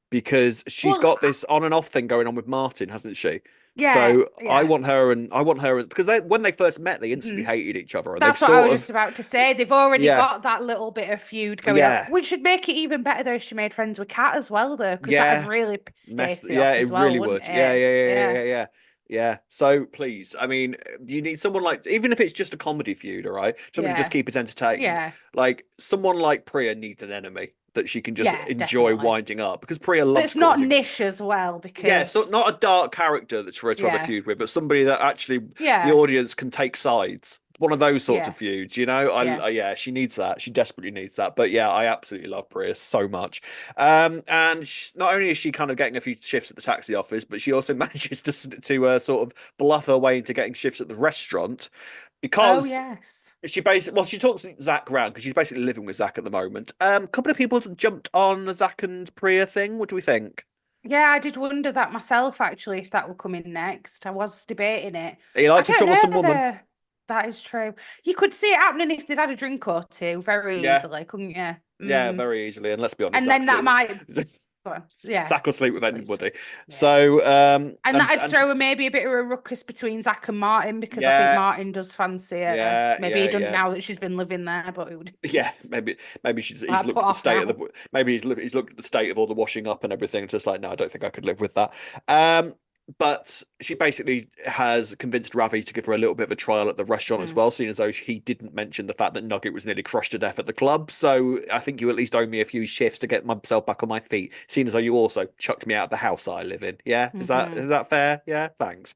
because she's
Well,
got this on and off thing going on with Martin, hasn't she?
yeah,
So
yeah.
I want her because when they first met, they instantly
Mhm.
hated each other, and they've
That's what I was
sort
just
of
about to say. They've already
yeah,
got that little bit of feud going on,
yeah,
which should make it even better though if she made friends with Kat as well, though, because that'd
yeah.
really piss
Mess.
Stacey
Yeah,
off
it
as well,
really
wouldn't
would. Yeah,
it?
yeah, yeah, yeah,
Yeah.
yeah, yeah. Yeah. So please, I mean, you need someone like even if it's just a comedy feud, all right, something to just
Yeah.
keep it entertained.
Yeah.
Like someone like Priya needs an enemy that she can just
Yeah,
enjoy
definitely.
winding up because Priya
But
loves
it's not
causing.
niche as well
Yeah, so
because
not a dark character that's for her to have a
yeah.
feud with, but somebody that actually the
Yeah.
audience can take sides. One of those sorts of
Yes.
feuds, you know.
Yeah.
Yeah, she needs that. She desperately needs that. But yeah, I absolutely love Priya so much. And not only is she kind of getting a few shifts at the taxi office, but she also manages to sort of bluff her way into getting shifts at the restaurant
Oh
because
yes.
she talks Zach round because she's basically living with Zach at the moment. A couple of people jumped on the Zach and Priya thing. What do we think?
Yeah, I did wonder that myself actually if that would come in next. I was debating it.
He
I
likes a
don't know
troublesome woman.
though. That is true. You could see it happening if they'd had a drink or two very
Yeah,
easily, couldn't you?
yeah,
Mm.
very easily. And let's be honest,
And then that might go on. Yeah.
Zach will sleep with
Please.
anybody.
Yeah.
So,
And that'd
and
throw maybe a bit of a ruckus between Zach and Martin because I think
yeah,
Martin does fancy her.
yeah,
Maybe he
yeah,
doesn't
yeah.
now that she's been living there, but it would
Yeah, maybe he's
I'll
looked
put
at the
off
state of
now.
the maybe he's looked at the state of all the washing up and everything. Just like, no, I don't think I could live with that. Um, but she basically has convinced Ravi to give her a little bit of a trial at the restaurant as
Mm.
well, seeing as though he didn't mention the fact that Nugget was nearly crushed to death at the club. So I think you at least owe me a few shifts to get myself back on my feet, seeing as though you also chucked me out of the house I live in. Yeah,
Hmm.
is that fair? Yeah, thanks.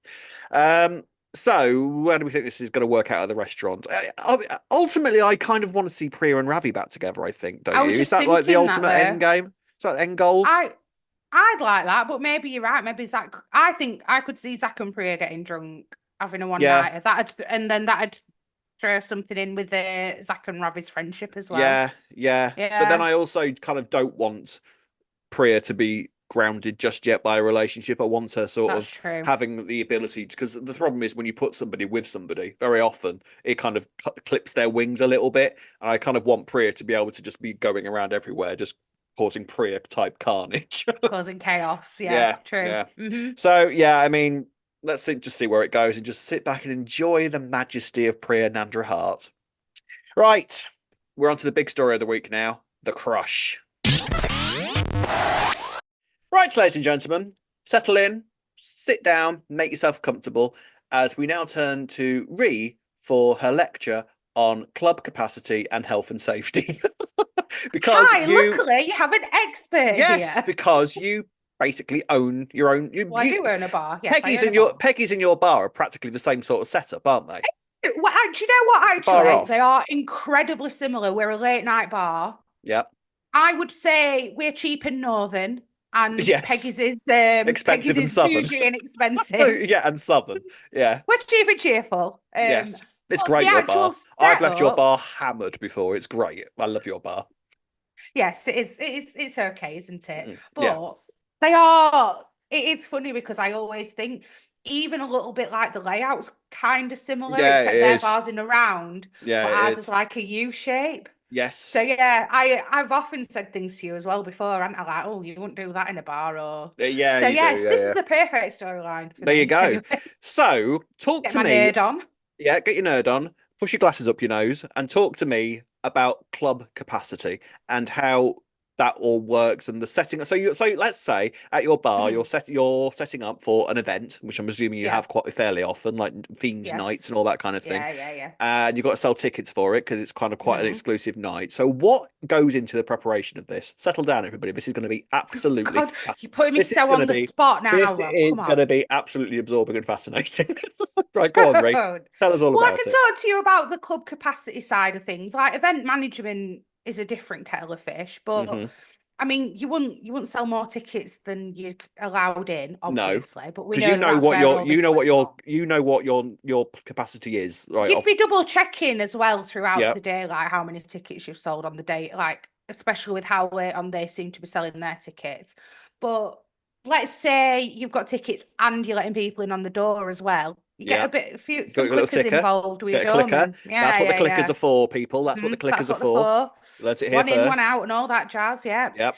Um, so, where do we think this is going to work out at the restaurant? Ultimately, I kind of want to see Priya and Ravi back together. I think, don't
I
you?
was
Is
just
that like the
thinking that
ultimate end
though.
game? Is that end goals?
I I'd like that, but maybe you're right. Maybe Zach. I think I could see Zach and Priya getting drunk, having a one
Yeah,
nighter. That'd throw something in with Zach and Ravi's friendship as well.
yeah, yeah. But then
Yeah,
I also kind of don't want Priya to be grounded just yet by a relationship. I want her sort
that's
of
true.
having the ability because the problem is when you put somebody with somebody, very often it kind of clips their wings a little bit. And I kind of want Priya to be able to just be going around everywhere, just causing Priya type carnage.
Causing chaos. Yeah,
Yeah,
true.
yeah.
Hmm.
So yeah, I mean, just see where it goes and just sit back and enjoy the majesty of Priya Nandra Hart. Right, we're on to the big story of the week now, the crush. Right, ladies and gentlemen, settle in, sit down, make yourself comfortable as we now turn to Ree for her lecture on club capacity and health and safety. because
Hi, luckily you have an expert
yes,
here.
because you basically own your own.
Well, I do own a bar. Yes, I own a bar.
Peggy's in your bar are practically the same sort of setup, aren't they?
Well, do you know what?
Bar
Actually, they
off.
are incredibly similar. We're a late night bar.
Yeah.
I would say we're cheap and northern, and
Yes.
Peggy's
Expensive and
is
southern.
bougie and expensive.
Yeah, and southern. Yeah.
We're cheap and cheerful.
Yes. It's
But the
great, your
actual
bar. I've left your
setup,
bar hammered before. It's great. I love your bar.
yes, it is. It's okay, isn't it?
Yeah.
But they are. It is funny because I always think even a little bit like the layout's kind of similar,
Yeah, it
except their
is.
bars in a round,
Yeah,
but
it
ours is
is.
like a U shape. So
Yes.
yeah, I've often said things to you as well before, and I like, oh, you wouldn't do that in a bar, or
Yeah,
so
you do.
yes,
Yeah,
this
yeah.
is the perfect storyline for
There you
me.
go.
Anyway,
So, talk
get
to
my
me.
nerd on.
Yeah, get your nerd on, push your glasses up your nose, and talk to me about club capacity and how that all works and the setting. So let's say at your bar
Mhm.
you're setting up for an event, which I'm assuming you
Yeah.
have quite fairly often, like themed nights
Yes.
and all that kind of thing.
Yeah.
And you've got to sell tickets for it because it's kind of quite an
Mhm.
exclusive night. So what goes into the preparation of this? Settle down, everybody. This is going to be absolutely.
God, you're putting me
This is
so
going
on
to
the
be.
spot now,
This
Rob. Come
is going
on.
to be absolutely absorbing and fascinating. Right, go on, Ray.
Don't.
Tell us all
Well, I
about
can
it.
talk to you about the club capacity side of things. Like event management is a different kettle of fish, but
Hmm.
I mean, you wouldn't sell more tickets than you allowed in,
No,
obviously. But we
because
know that that's where all this went wrong.
you know what your capacity is, right?
You'd
Off.
be double checking as well throughout
Yeah.
the day, like how many tickets you've sold on the day, like especially with how late on they seem to be selling their tickets. But let's say you've got tickets and you're letting people in on the door as well. You get
Yeah. Got
some
your little
clickers
ticker.
involved with your
Get a clicker.
doorman.
That's
Yeah,
what the
yeah,
clickers
yeah.
are for, people. That's what the clickers
That's
are
what they're
for.
for.
Let it here
One in, one
first.
out, and all that jazz. Yeah.
Yep.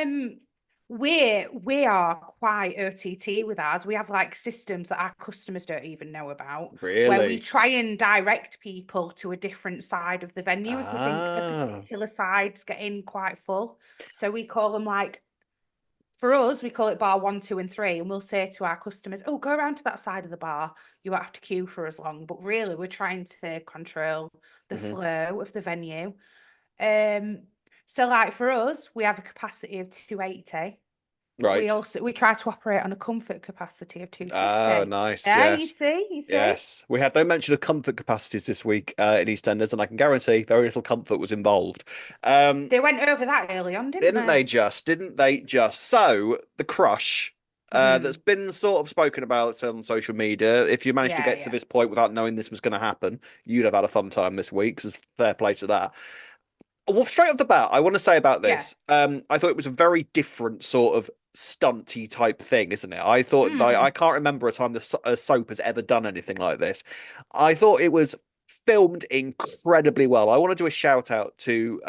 Um, we are quite OTT with ours. We have like systems that our customers don't even know about, where we
Really?
try and direct people to a different side of the venue if we think a
Ah.
particular side's getting quite full. So we call them like, for us, we call it bar 1, 2, and 3, and we'll say to our customers, "Oh, go around to that side of the bar. You won't have to queue for as long." But really, we're trying to control the
Hmm.
flow of the venue. Um, so like for us, we have a capacity of 280, but
Right.
we try to operate on a comfort capacity of
Oh,
250.
nice.
Yeah,
Yes.
you see.
Yes. We had no mention of comfort capacities this week in EastEnders, and I can guarantee very little comfort was involved. Um,
They went over that early on, didn't
Didn't
they?
they just? Didn't they just? So, the crush that's
Hmm.
been sort of spoken about on social media, if you managed to
Yeah,
get to
yeah.
this point without knowing this was going to happen, you'd have had a fun time this week, because fair play to that. Well, straight off the bat, I want to say about
Yeah.
this, I thought it was a very different sort of stunty type thing, isn't it? I thought, like, I
Hmm.
can't remember a time a soap has ever done anything like this. I thought it was filmed incredibly well. I want to do a shout out to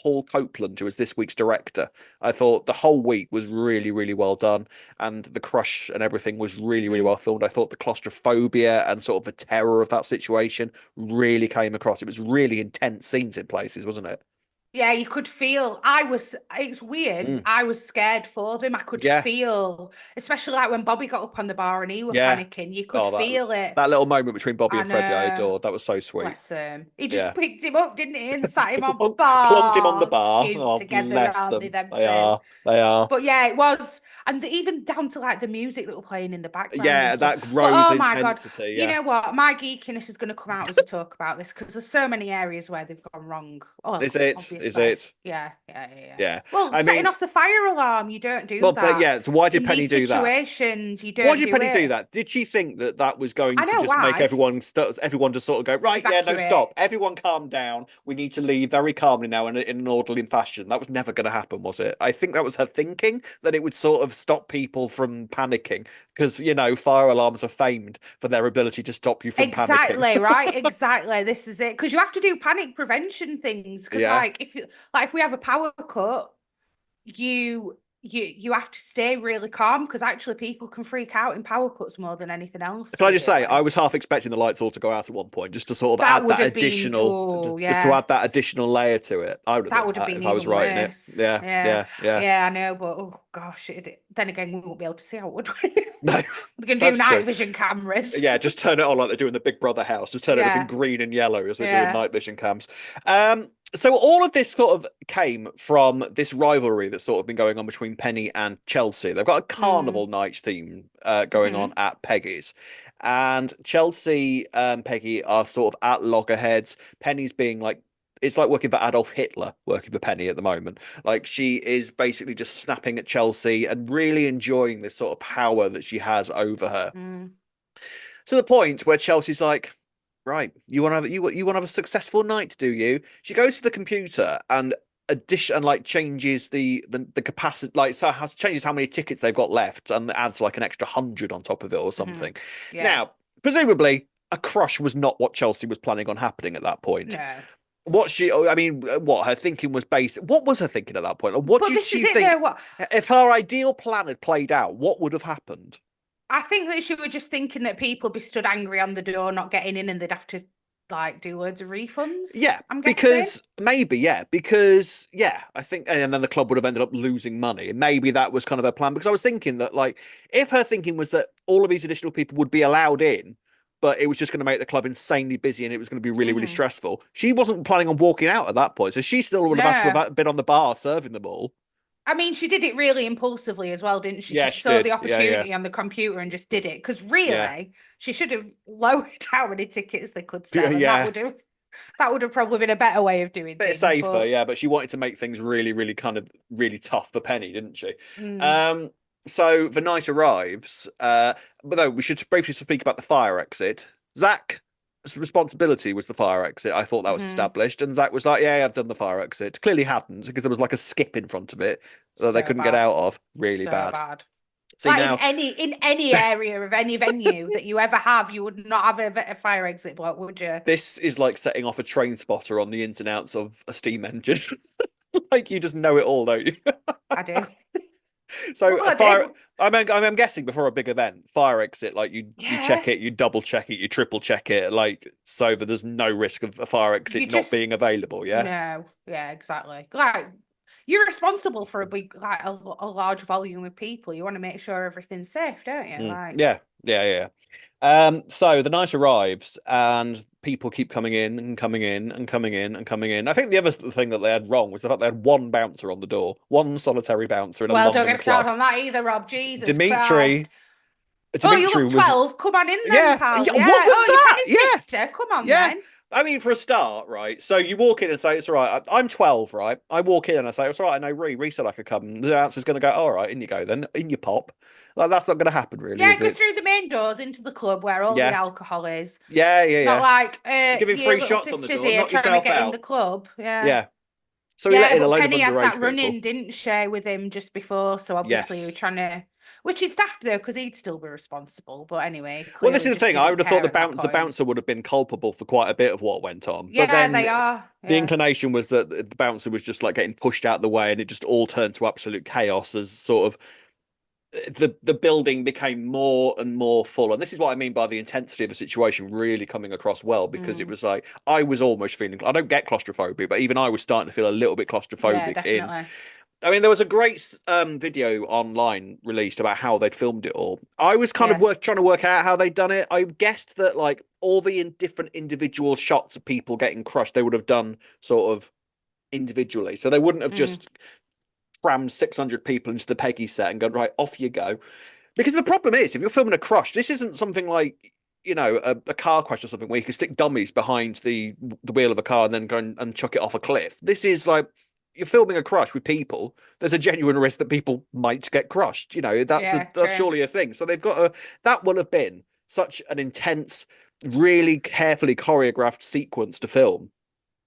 Paul Copeland, who was this week's director. I thought the whole week was really, really well done, and the crush and everything was really, really
Hmm.
well filmed. I thought the claustrophobia and sort of the terror of that situation really came across. It was really intense scenes in places, wasn't it?
Yeah, you could feel it's weird.
Mm.
I was scared for them. I could
Yeah,
feel, especially like when Bobby got up on the bar and he were
yeah.
panicking, you could
Oh, that
feel it.
that little moment between Bobby and
And
Freddie, I adored. That was so sweet.
bless him. He just
Yeah.
picked him up, didn't he? And sat him on
Plunked him on the
bar.
bar.
Cute
Oh,
together,
bless
aren't they,
them.
them
They
two?
are. They are.
But yeah, it was, and even down to like the music that were playing in the background and
Yeah,
stuff.
that
But
grows
oh my God,
intensity.
you
Yeah.
know what? My geekiness is going to come out as we talk about this because there's so many areas where they've gone wrong.
Is
Oh,
it? Is
obviously.
it?
Yeah.
Yeah.
Well,
I
setting
mean,
off the fire alarm, you don't do
well, but
that.
yeah, so why did
In
Penny
these
do that?
situations, you
Why
don't
did
do
Penny do
it.
that? Did she think that that was going
I
to
know
just make
why.
everyone just sort of go, right, yeah, no,
Evacuate.
stop. Everyone calm down. We need to leave very calmly now in an orderly fashion. That was never going to happen, was it? I think that was her thinking, that it would sort of stop people from panicking because, fire alarms are famed for their ability to stop you from panicking.
Exactly, right? Exactly. This is it. Because you have to do panic prevention things. Because
Yeah.
if we have a power cut, you have to stay really calm because actually people can freak out in power cuts more than anything else,
Can I just say, I
really.
was half expecting the lights all to go out at one point, just to sort of
That
add
would
that
have been,
additional,
oh
just to
yeah.
add that additional layer to it. I would have
That
done
would have
that
been
if I was
even
writing it.
worse.
Yeah,
Yeah.
yeah, yeah.
Yeah, I know, but oh gosh, then again, we won't be able to see out, would we?
No,
We can do
that's true.
night vision cameras.
Yeah, just turn it on like they do in the Big Brother house. Just turn everything
Yeah,
green and yellow as they do in
yeah.
night vision cams. So all of this sort of came from this rivalry that's sort of been going on between Penny and Chelsea. They've got a
Mm.
carnival night theme going on
Hmm.
at Peggy's, and Chelsea and Peggy are sort of at loggerheads. Penny's being like, it's like working for Adolf Hitler, working for Penny at the moment. Like she is basically just snapping at Chelsea and really enjoying this sort of power that she has over her,
Mm.
to the point where Chelsea's like, right, you want to have you want to have a successful night, do you? She goes to the computer and addition and like changes the capacity, like so has changes how many tickets they've got left and adds like an extra 100 on top of it or
Hmm.
something.
Yeah.
Now, presumably, a crush was not what Chelsea was planning on happening at that point.
No.
I mean, what her thinking was based. What was her thinking at that point? What
But
did
this is
she
it
think?
though. What
If her ideal plan had played out, what would have happened?
I think that she was just thinking that people be stood angry on the door, not getting in, and they'd have to like do loads of refunds.
Yeah,
I'm guessing.
because maybe, yeah, because yeah, I think, and then the club would have ended up losing money. And maybe that was kind of her plan. Because I was thinking that, like, if her thinking was that all of these additional people would be allowed in, but it was just going to make the club insanely busy and it was going to be really, really
Hmm.
stressful, she wasn't planning on walking out at that point. So she still would have had to
No.
have been on the bar serving them all.
I mean, she did it really impulsively as well, didn't she? She
Yeah, she
saw the
did. Yeah, yeah,
opportunity on the computer and just did it. Because
yeah,
really, she should have lowered how many tickets they could sell, and
yeah.
that would have probably been a better way of doing
Bit
things.
safer,
But
yeah, but she wanted to make things really, really kind of really tough for Penny, didn't she?
mm,
Um, so the night arrives, but though we should briefly speak about the fire exit. Zach's responsibility was the fire exit. I thought that was
mhm,
established, and Zach was like, "Yeah, I've done the fire exit." Clearly hadn't because there was like a skip in front of it that they
so
couldn't get
bad,
out of. Really
so
bad.
bad.
See
Like
now,
in any area of any venue that you ever have, you would not have a fire exit block, would you?
this is like setting off a train spotter on the ins and outs of a steam engine. Like you just know it all, don't you?
I do.
So
Well,
a
I
fire.
do.
I'm guessing before a big event, fire exit, like you
Yeah.
check it, you double check it, you triple check it, like so that there's no risk of a fire exit
You
not
just
being available. Yeah.
no. Yeah, exactly. Like you're responsible for a big, like a large volume of people. You want to make sure everything's safe, don't you? Like,
Yeah. Yeah. Yeah. So the night arrives and people keep coming in and coming in and coming in and coming in. I think the other thing that they had wrong was the fact they had one bouncer on the door, one solitary bouncer in a
well, don't
London
get me started
club.
on that either, Rob. Jesus
Dimitri,
Christ. Oh, you
Dimitri
look
was
12. Come on in then,
yeah,
pal.
yeah.
Yeah.
What was
Oh, you're
that?
Penny's
Yeah.
sister. Come on
Yeah.
then.
I mean, for a start, right? So you walk in and say, it's all right. I'm 12, right? I walk in and I say, it's all right. I know Ree said I could come. And the answer's going to go, all right, in you go then. In you pop. Like, that's not going to happen, really,
Yeah,
is
go
it?
through the main doors into the club where all the
Yeah.
alcohol is.
Yeah, yeah,
Not
yeah.
like
You're giving
your
free
little
shots on the
sister's
door.
here
Knock
trying to
yourself
get in the
out.
club. Yeah.
Yeah. So he let
Yeah,
in a
but
load of
Penny had that
underage
run
people.
in, didn't she, with him just before? So obviously we were
Yes.
trying to, which is daft though, because he'd still be responsible. But anyway,
Well, this
clearly
is the
just
thing. I
didn't
would have thought
care at that
the
point.
bouncer would have been culpable for quite a bit of what went on. But
Yeah,
then
they are.
the
Yeah.
inclination was that the bouncer was just like getting pushed out of the way and it just all turned to absolute chaos as sort of the building became more and more full. And this is what I mean by the intensity of the situation really coming across well, because it
Mm.
was like I was almost feeling, I don't get claustrophobia, but even I was starting to feel a little bit
Yeah,
claustrophobic in.
definitely.
I mean, there was a great video online released about how they'd filmed it all. I was kind of
Yeah.
trying to work out how they'd done it. I guessed that like all the different individual shots of people getting crushed, they would have done sort of individually. So they wouldn't have
Mm.
just crammed 600 people into the Peggy set and gone, right, off you go. Because the problem is, if you're filming a crush, this isn't something like, a car crash or something where you can stick dummies behind the wheel of a car and then go and chuck it off a cliff. This is like you're filming a crush with people. There's a genuine risk that people might get crushed.
Yeah,
That's
true.
surely a thing. So they've got that will have been such an intense, really carefully choreographed sequence to film.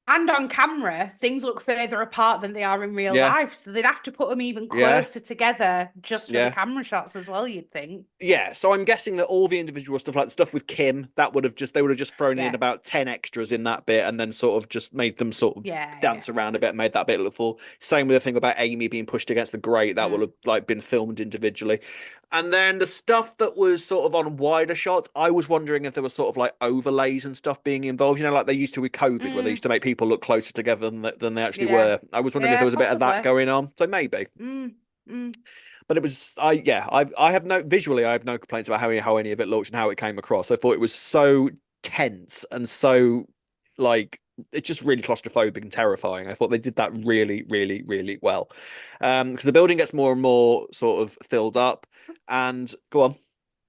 And on camera, things look further apart than they are in real
Yeah,
life. So they'd have to put them even
yeah,
closer together just for the
yeah.
camera shots as well, you'd think.
Yeah, so I'm guessing that all the individual stuff, like stuff with Kim, they would have just thrown in
Yeah.
about 10 extras in that bit and then sort of just made them sort of
Yeah, yeah.
dance around a bit and made that bit look full. Same with the thing about Amy being pushed against the grate, that will
Mm.
have like been filmed individually. And then the stuff that was sort of on wider shots, I was wondering if there was sort of like overlays and stuff being involved, like they used to with COVID, where they used
Mm.
to make people look closer together than they actually
Yeah.
were. I was wondering if there
Yeah,
was a bit of that
possibly.
going on. So maybe.
Mm. Mm.
But it was I have no visually I have no complaints about how any of it looked and how it came across. I thought it was so tense and so like it's just really claustrophobic and terrifying. I thought they did that really, really, really well. Because the building gets more and more sort of filled up. And go on.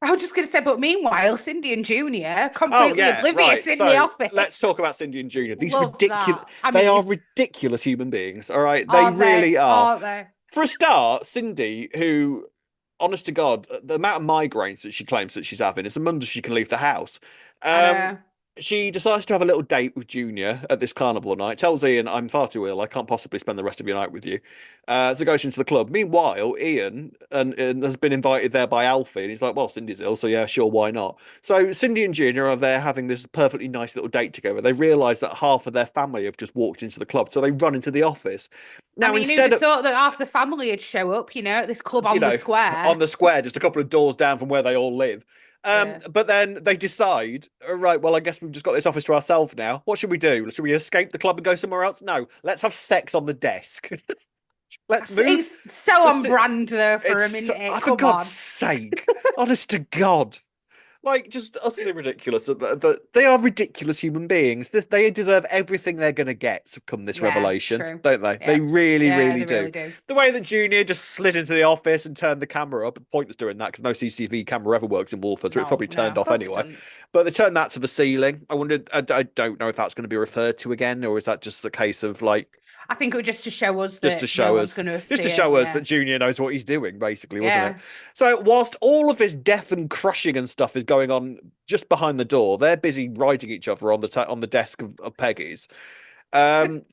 I was just going to say, but meanwhile, Cindy and Junior
Oh
completely
yeah, right.
oblivious in the
So
office.
let's talk about Cindy and Junior. These
Love
ridiculous.
that. I
They are
mean,
ridiculous human beings. All right, they
are they?
really are.
Are they?
For a start, Cindy, who, honest to God, the amount of migraines that she claims that she's having, it's a wonder she can leave the house.
I
Um,
know.
she decides to have a little date with Junior at this carnival night. Tells Ian, "I'm far too ill. I can't possibly spend the rest of your night with you." So goes into the club. Meanwhile, Ian and has been invited there by Alfie, and he's like, "Well, Cindy's ill, so yeah, sure, why not?" So Cindy and Junior are there having this perfectly nice little date together. They realise that half of their family have just walked into the club, so they run into the office.
I
Now,
mean, who'd
instead
have
of
thought that half the family would show up, at this club
you
on the
know, on
square?
the square, just a couple of doors down from where they all live.
Yeah.
But then they decide, right, well, I guess we've just got this office to ourselves now. What should we do? Should we escape the club and go somewhere else? No, let's have sex on the desk. Let's move
It's so
the
on brand though for a
it's
minute.
for
Come
God's
on.
sake, honest to God. Like, just utterly ridiculous. They are ridiculous human beings. They deserve everything they're going to get come this
Yeah,
revelation,
true.
don't they? They
Yeah.
really,
Yeah,
really
they
do.
really do.
The way that Junior just slid into the office and turned the camera up, pointless doing that because no CCTV camera ever works in Walford, so it's
No,
probably
no,
turned
of
off
course it
anyway.
doesn't.
But they turned that to the ceiling. I wondered, I don't know if that's going to be referred to again, or is that just a case of like,
I think it was just to show us
just to
that no
show
one's
us
going to
just
see
to
it.
show us that
Yeah.
Junior knows what he's doing, basically, wasn't it?
Yeah.
So whilst all of this death and crushing and stuff is going on just behind the door, they're busy riding each other on the desk of Peggy's. Um,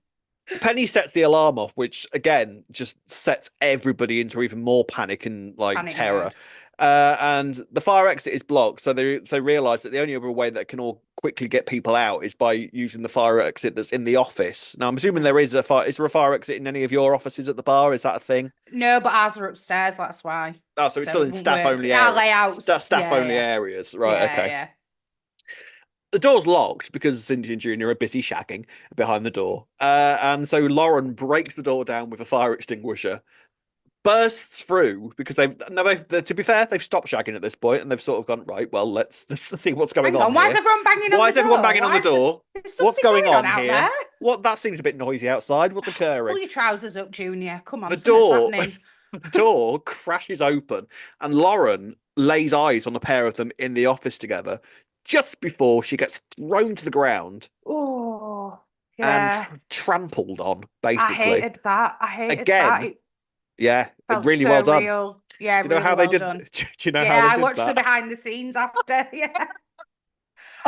Penny sets the alarm off, which again just sets everybody into even more panic and like
Panic
terror.
mode.
And the fire exit is blocked, so they realise that the only other way that can all quickly get people out is by using the fire exit that's in the office. Now, I'm assuming
Mhm.
there is a fire. Is there a fire exit in any of your offices at the bar? Is that a thing?
No, but ours are upstairs, that's why.
Oh, so it's
So
still
it
in
won't work. Our layouts.
staff
Yeah,
only
yeah.
areas, right?
Yeah,
Okay.
yeah.
The door's locked because Cindy and Junior are busy shagging behind the door, and so Lauren breaks the door down with a fire extinguisher, bursts through because they've no, to be fair, they've stopped shagging at this point and they've sort of gone right. Well, let's see what's going
Hang
on
on, why is
here.
everyone banging on
Why
the
is everyone
door?
banging on the
Why is
door?
there's
What's
something
going
going on
on
out
here?
there?
What that seems a bit noisy outside. What's
Pull
occurring?
your trousers up, Junior. Come
The
on, something's
door,
happening.
the door crashes open, and Lauren lays eyes on the pair of them in the office together just before she gets thrown to the ground
Oh,
and
yeah.
trampled on,
I
basically.
hated that. I hated that.
Again,
It
yeah,
felt
really well
so
done.
real. Yeah,
Do you know
really
how they
well
did?
done.
Do you know how
Yeah,
they
I
did
watched the
that?
behind the scenes after. Yeah.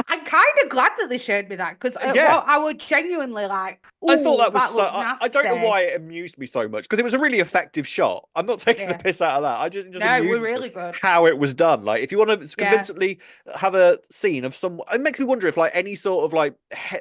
I'm kind of glad that they showed me that because
Yeah,
well, I was genuinely like,
I thought
"Oh,
that was
that
so.
looked
I don't know
nasty."
why it amused me so much because it was a really effective shot. I'm not taking the
Yeah,
piss out of that. I just
no, we're
amused me
really good.
how it was done. Like, if you want to
Yeah,
convincingly have a scene of some, it makes me wonder if like any sort of like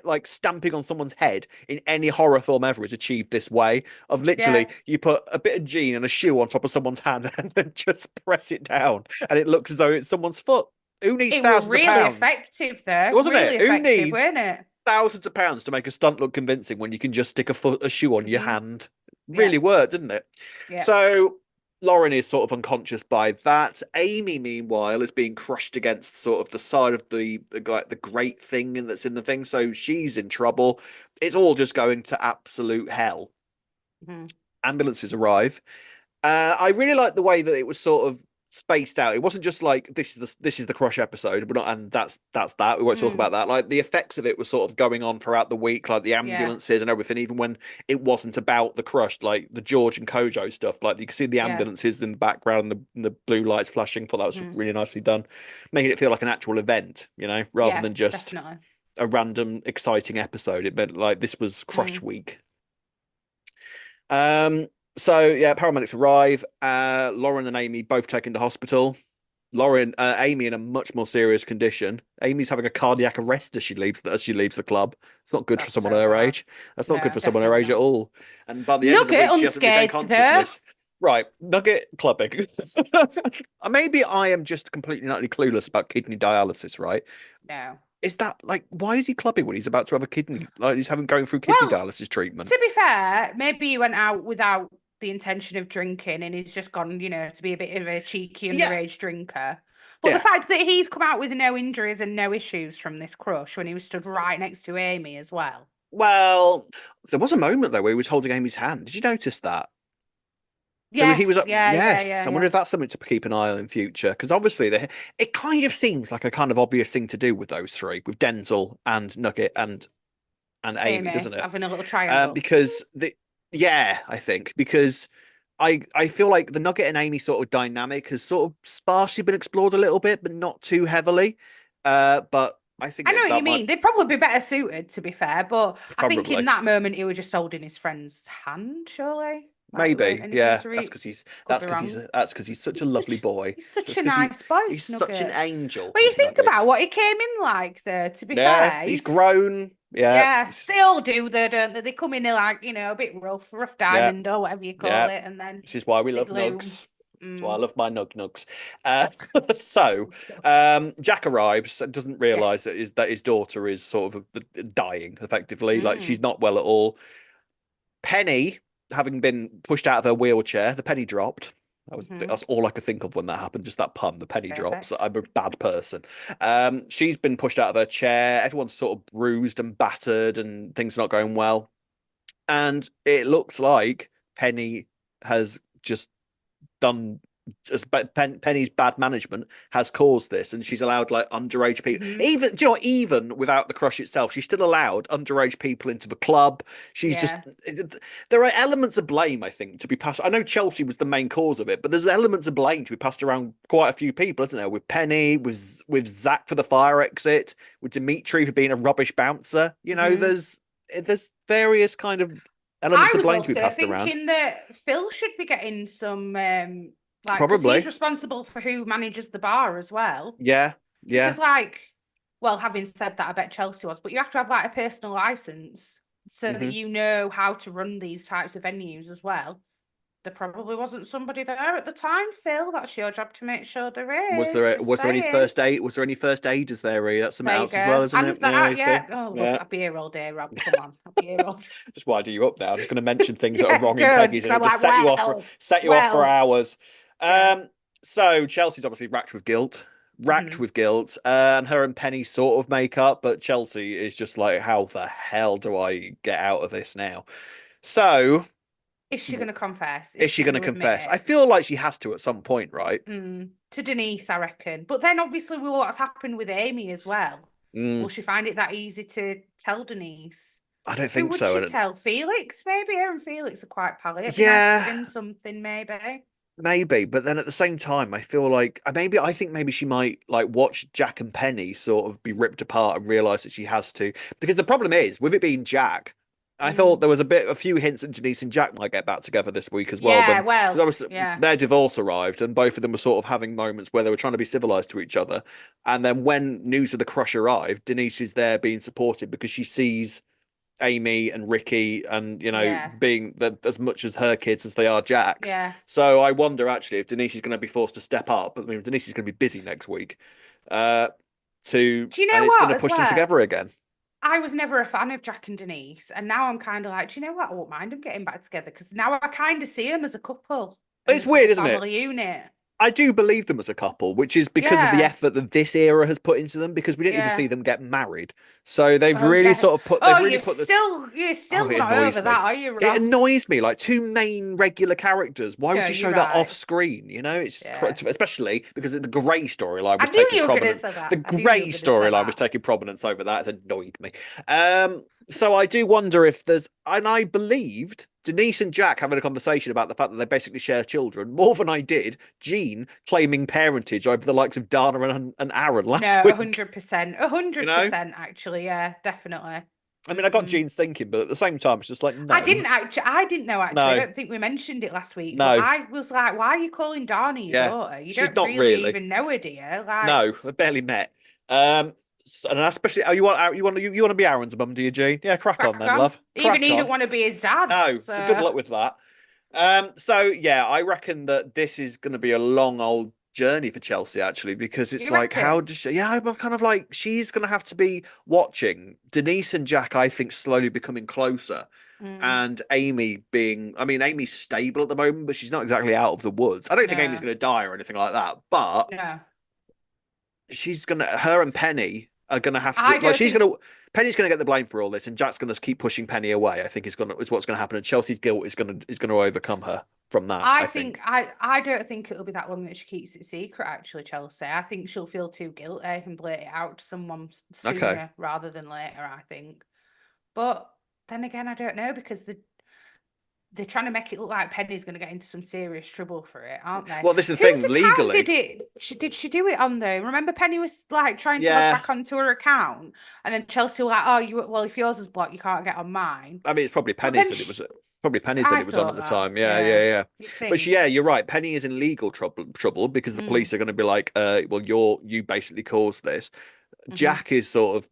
like stamping on someone's head in any horror film ever is achieved this way. Of literally,
yeah.
you put a bit of jean and a shoe on top of someone's hand and then just press it down, and it looks as though it's someone's foot. Who needs
It were
thousands of
really
pounds?
effective though.
Wasn't
Really
it? Who
effective,
needs
weren't it?
thousands of pounds to make a stunt look convincing when you can just stick a shoe on your
Hmm.
hand?
Yeah,
Really worked, didn't it?
yeah.
So Lauren is sort of unconscious by that. Amy, meanwhile, is being crushed against sort of the side of the great thing that's in the thing. So she's in trouble. It's all just going to absolute hell.
Mhm.
Ambulances arrive. I really like the way that it was sort of spaced out. It wasn't just like this is the Crush episode, but not, and that's that. We won't talk
Mm,
about that. Like the effects of it were sort of going on throughout the week, like the
yeah,
ambulances and everything, even when it wasn't about the Crush, like the George and Kojo stuff. Like you can see the
yeah.
ambulances in the background, and the blue lights flashing. Thought that was
Mhm.
really nicely done, making it feel like an actual event, rather
Yeah,
than just
definitely.
a random exciting episode. It meant like this was Crush
Mm.
week. Um, so yeah, paramedics arrive. Lauren and Amy both taken to hospital. Amy in a much more serious condition. Amy's having a cardiac arrest as she leaves the club. It's not good for
That's
someone
so
her
bad.
age. That's not good
No,
for someone her
definitely
age at
not.
all. And by the end of the
Nugget
week, she hasn't regained
unscathed though.
consciousness. Right, Nugget clubbing. Maybe I am just completely and utterly clueless about kidney dialysis, right?
No.
Is that like why is he clubbing when he's about to have a kidney like he's having going through kidney
Well,
dialysis treatment?
to be fair, maybe he went out without the intention of drinking and he's just gone, to be a bit of a cheeky
Yeah,
underage drinker. But the
yeah.
fact that he's come out with no injuries and no issues from this crush when he was stood right next to Amy as well.
Well, there was a moment though where he was holding Amy's hand. Did you notice that? He was
Yes,
up.
yeah, yeah,
Yes,
yeah,
I wonder
yeah.
if that's something to keep an eye on in future because obviously it kind of seems like a kind of obvious thing to do with those three, with Denzel and Nugget and Amy,
Amy
doesn't it?
having a little triangle.
Because the yeah, I think because I feel like the Nugget and Amy sort of dynamic has sort of sparsely been explored a little bit, but not too heavily. But I think
I know what you
that might
mean. They'd probably be better suited, to be fair. But I think in
probably.
that moment, he was just holding his friend's hand, surely. Like, there weren't
Maybe,
anything
yeah.
to
That's
read.
because he's
Could be wrong.
such a lovely boy.
He's such
That's
a
because
nice boy,
he's such an
Nugget.
angel.
Well, you
Is
think
Nugget?
about what he came in like, there, to be
Yeah,
fair.
he's
He's,
grown. Yeah,
yeah, they all do, though, don't they? They come in like, a bit rough
yeah,
diamond or whatever you call
yeah.
it, and then
This is why we
they
love
bloom.
Nugs. That's why I
Mm.
love my Nugs. Uh, so, Jack arrives and doesn't realise
Yes.
that his daughter is sort of dying effectively. Like she's
Mm.
not well at all. Penny, having been pushed out of her wheelchair, the penny dropped.
Hmm.
That's all I could think of when that happened. Just that pun, the penny drops.
Perfect.
I'm a bad person. She's been pushed out of her chair. Everyone's sort of bruised and battered, and things not going well. And it looks like Penny has just done as Penny's bad management has caused this, and she's allowed like underage people.
Hmm.
Even do you know what, even without the crush itself, she's still allowed underage people into the club. She's just
Yeah.
there are elements of blame, I think, to be passed. I know Chelsea was the main cause of it, but there's elements of blame to be passed around quite a few people, isn't there? With Penny, with Zach for the fire exit, with Dimitri for being a rubbish bouncer.
Hmm.
There's various kind of
I
elements of
was
blame to be
also
passed around.
thinking that Phil should be getting some, like, because he's
Probably.
responsible for who manages the bar as well.
Yeah. Yeah.
Because, like, well, having said that, I bet Chelsea was, but you have to have like a personal license so that
hmm
you know how to run these types of venues as well. There probably wasn't somebody there at the time, Phil. That's your job to make sure there is. Just
Was there any
saying.
first aid? Was there any first aiders there, Rhea? That's something
There you
else as well,
go.
isn't it?
And
Yeah,
that,
you see.
yeah. Oh, look,
Yeah.
I'll be here all day, Rob. Come on. I'll be here all day.
Just winding you up now. I'm just going to mention things that are
Yeah,
wrong in
good.
Peggy's,
Because
and
I'm
it'll just
like,
set you off for
well.
hours.
Yeah.
Um, so Chelsea's obviously racked
Hmm.
with guilt, and her and Penny sort of make up, but Chelsea is just like, how the hell do I get out of this now? So,
Is she going to confess? Is
is
she
she going
going
to
to admit
confess? I
it?
feel like she has to at some point, right?
To Denise, I reckon. But then obviously with what's happened with Amy as well.
Mm,
Will she find it that easy to tell Denise?
I don't
Who
think
would
so.
she tell? Felix, maybe? Her and Felix are quite pally. It'd be nice to give
Yeah,
him something, maybe.
maybe, but then at the same time, I feel like I think maybe she might like watch Jack and Penny sort of be ripped apart and realize that she has to. Because the problem is with it being Jack, I thought
Mm.
there was a few hints that Denise and Jack might get back together this week as well.
Yeah,
When
well,
because obviously
yeah.
their divorce arrived, and both of them were sort of having moments where they were trying to be civilized to each other. And then when news of the crush arrived, Denise is there being supportive because she sees Amy and Ricky and
Yeah.
being that as much as her kids as they are Jack's.
Yeah.
So I wonder actually if Denise is going to be forced to step up. I mean, Denise is going to be busy next week. Uh, to
Do you
and
know
it's going
what,
to
as
push them
well?
together again.
I was never a fan of Jack and Denise, and now I'm kind of like, do you know what? I won't mind them getting back together because now I kind of see them as a couple and
It's
this little
weird, isn't it?
family unit.
I do believe them as a couple, which is because of the
Yeah,
effort that this era has put into them. Because we didn't even see
yeah.
them get married, so they've
Oh
really
yeah.
sort of put
Oh,
they've really put the
you're
Oh,
still
it
not over
annoys me.
that, are you,
It
Rob?
annoys me. Like two main regular characters. Why
No,
would you
you're
show that off
right.
screen? It's
Yeah.
especially because the Grey storyline
I
was
knew
taking
you were gonna
prominence.
say
The
that. I knew you
Grey
were gonna say
storyline was
that.
taking prominence over that. It annoyed me. So I do wonder if there's, and I believed Denise and Jack having a conversation about the fact that they basically share children more than I did Jean claiming parentage over the likes of Dana and Aaron last
No,
week.
100%. A
You
hundred
know,
percent actually, yeah, definitely.
I mean, I got
Mm-mm.
Jean's thinking, but at the same time, it's just like, no,
I didn't know actually. I
no,
don't think we mentioned it last week, but
no,
I was like, why are you calling Dani your
yeah,
daughter? You
she's
don't
not
really
really.
even know her, do you? Like,
No, I barely met. And especially, oh, you want to be Aaron's mum, do you, Jean? Yeah, crack on
crack
then,
on.
love.
Even
Crack
he didn't
on.
want to be his dad.
No, so good
So
luck with that. So yeah, I reckon that this is going to be a long old journey for Chelsea actually, because it's
you
like, how
reckon?
does she? Yeah, I'm kind of like she's going to have to be watching Denise and Jack. I think slowly becoming closer,
Mm,
and Amy being. I mean, Amy's stable at the moment, but she's not exactly out of the woods. I don't think Amy's
no,
going to die or anything like that, but
no.
her and Penny. are going to have
I
to like
don't
she's
think
going to Penny's going to get the blame for all this, and Jack's going to keep pushing Penny away. I think is what's going to happen, and Chelsea's guilt is going to overcome her from that. I think.
I don't think it'll be that long that she keeps it secret, actually, Chelsea. I think she'll feel too guilty and blurt it out to someone
Okay.
sooner rather than later, I think. But then again, I don't know, because they're trying to make it look like Penny's going to get into some serious trouble for it, aren't they?
Well, this is the
Whose
thing.
account
Legally,
did it? Did she do it on though? Remember, Penny was like trying to log
yeah.
back onto her account, and then Chelsea were like, "Oh, well, if yours is blocked, you can't get on mine."
I mean, it's probably
But
Penny's
then
that it was. Probably Penny's that
I
it was on at
thought
the
that,
time. Yeah,
yeah,
yeah, yeah.
you
But yeah,
think,
you're right. Penny is in legal trouble because the police
mm,
are going to be like, well, you basically caused this.
mm-hmm.
Jack is sort of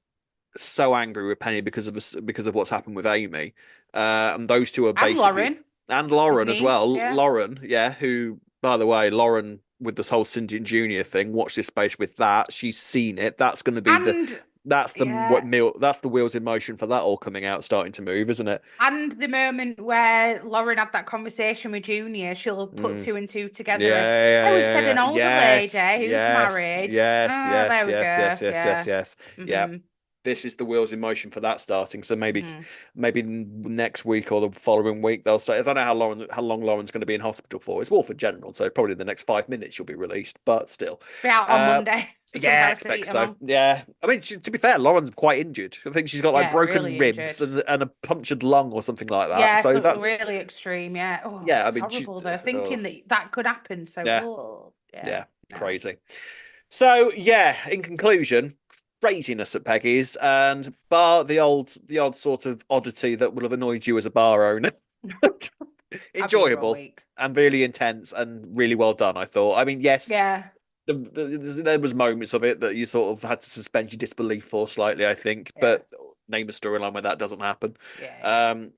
so angry with Penny because of what's happened with Amy, and those two are
And
basically
Lauren,
and
his
Lauren as well.
niece, yeah,
Lauren, yeah, who by the way, Lauren with this whole Cindy and Junior thing, watch this space with that. She's seen it. That's going to be
and
that's the
yeah.
what meal that's the wheels in motion for that all coming out, starting to move, isn't it?
And the moment where Lauren had that conversation with Junior, she'll put
Mm.
two and two
Yeah,
together and,
yeah,
oh, he
yeah,
said
yeah.
an older
Yes,
lady who's
yes,
married.
yes,
Oh,
yes,
there we
yes,
go.
yes, yes, yes,
Yeah.
yes. Yeah.
Mm-hmm.
This is the wheels in motion for that starting. So
Mm-hmm.
maybe next week or the following week they'll start. I don't know how long Lauren's going to be in hospital for. It's Wolford General, so probably in the next 5 minutes she'll be released. But still,
Be out on
uh,
Monday for some
yeah, I expect so.
paracetamol.
Yeah, I mean, to be fair, Lauren's quite injured. I think she's got like
Yeah,
broken
really
ribs
injured.
and a punctured lung or something like that.
Yeah,
So
something
that's
really extreme. Yeah. Oh,
yeah. I
it's
mean, she,
horrible though.
oh,
Thinking that that could happen. So,
yeah,
oh, yeah,
yeah,
no.
crazy. So yeah, in conclusion, craziness at Peggy's, and bar the odd sort of oddity that would have annoyed you as a bar owner.
I've been for a
Enjoyable
week.
and really intense and really well done, I thought. I mean, yes,
Yeah.
there was moments of it that you sort of had to suspend your disbelief for slightly, I think,
Yeah.
but name a storyline where that doesn't happen.
Yeah. Yeah.
Um,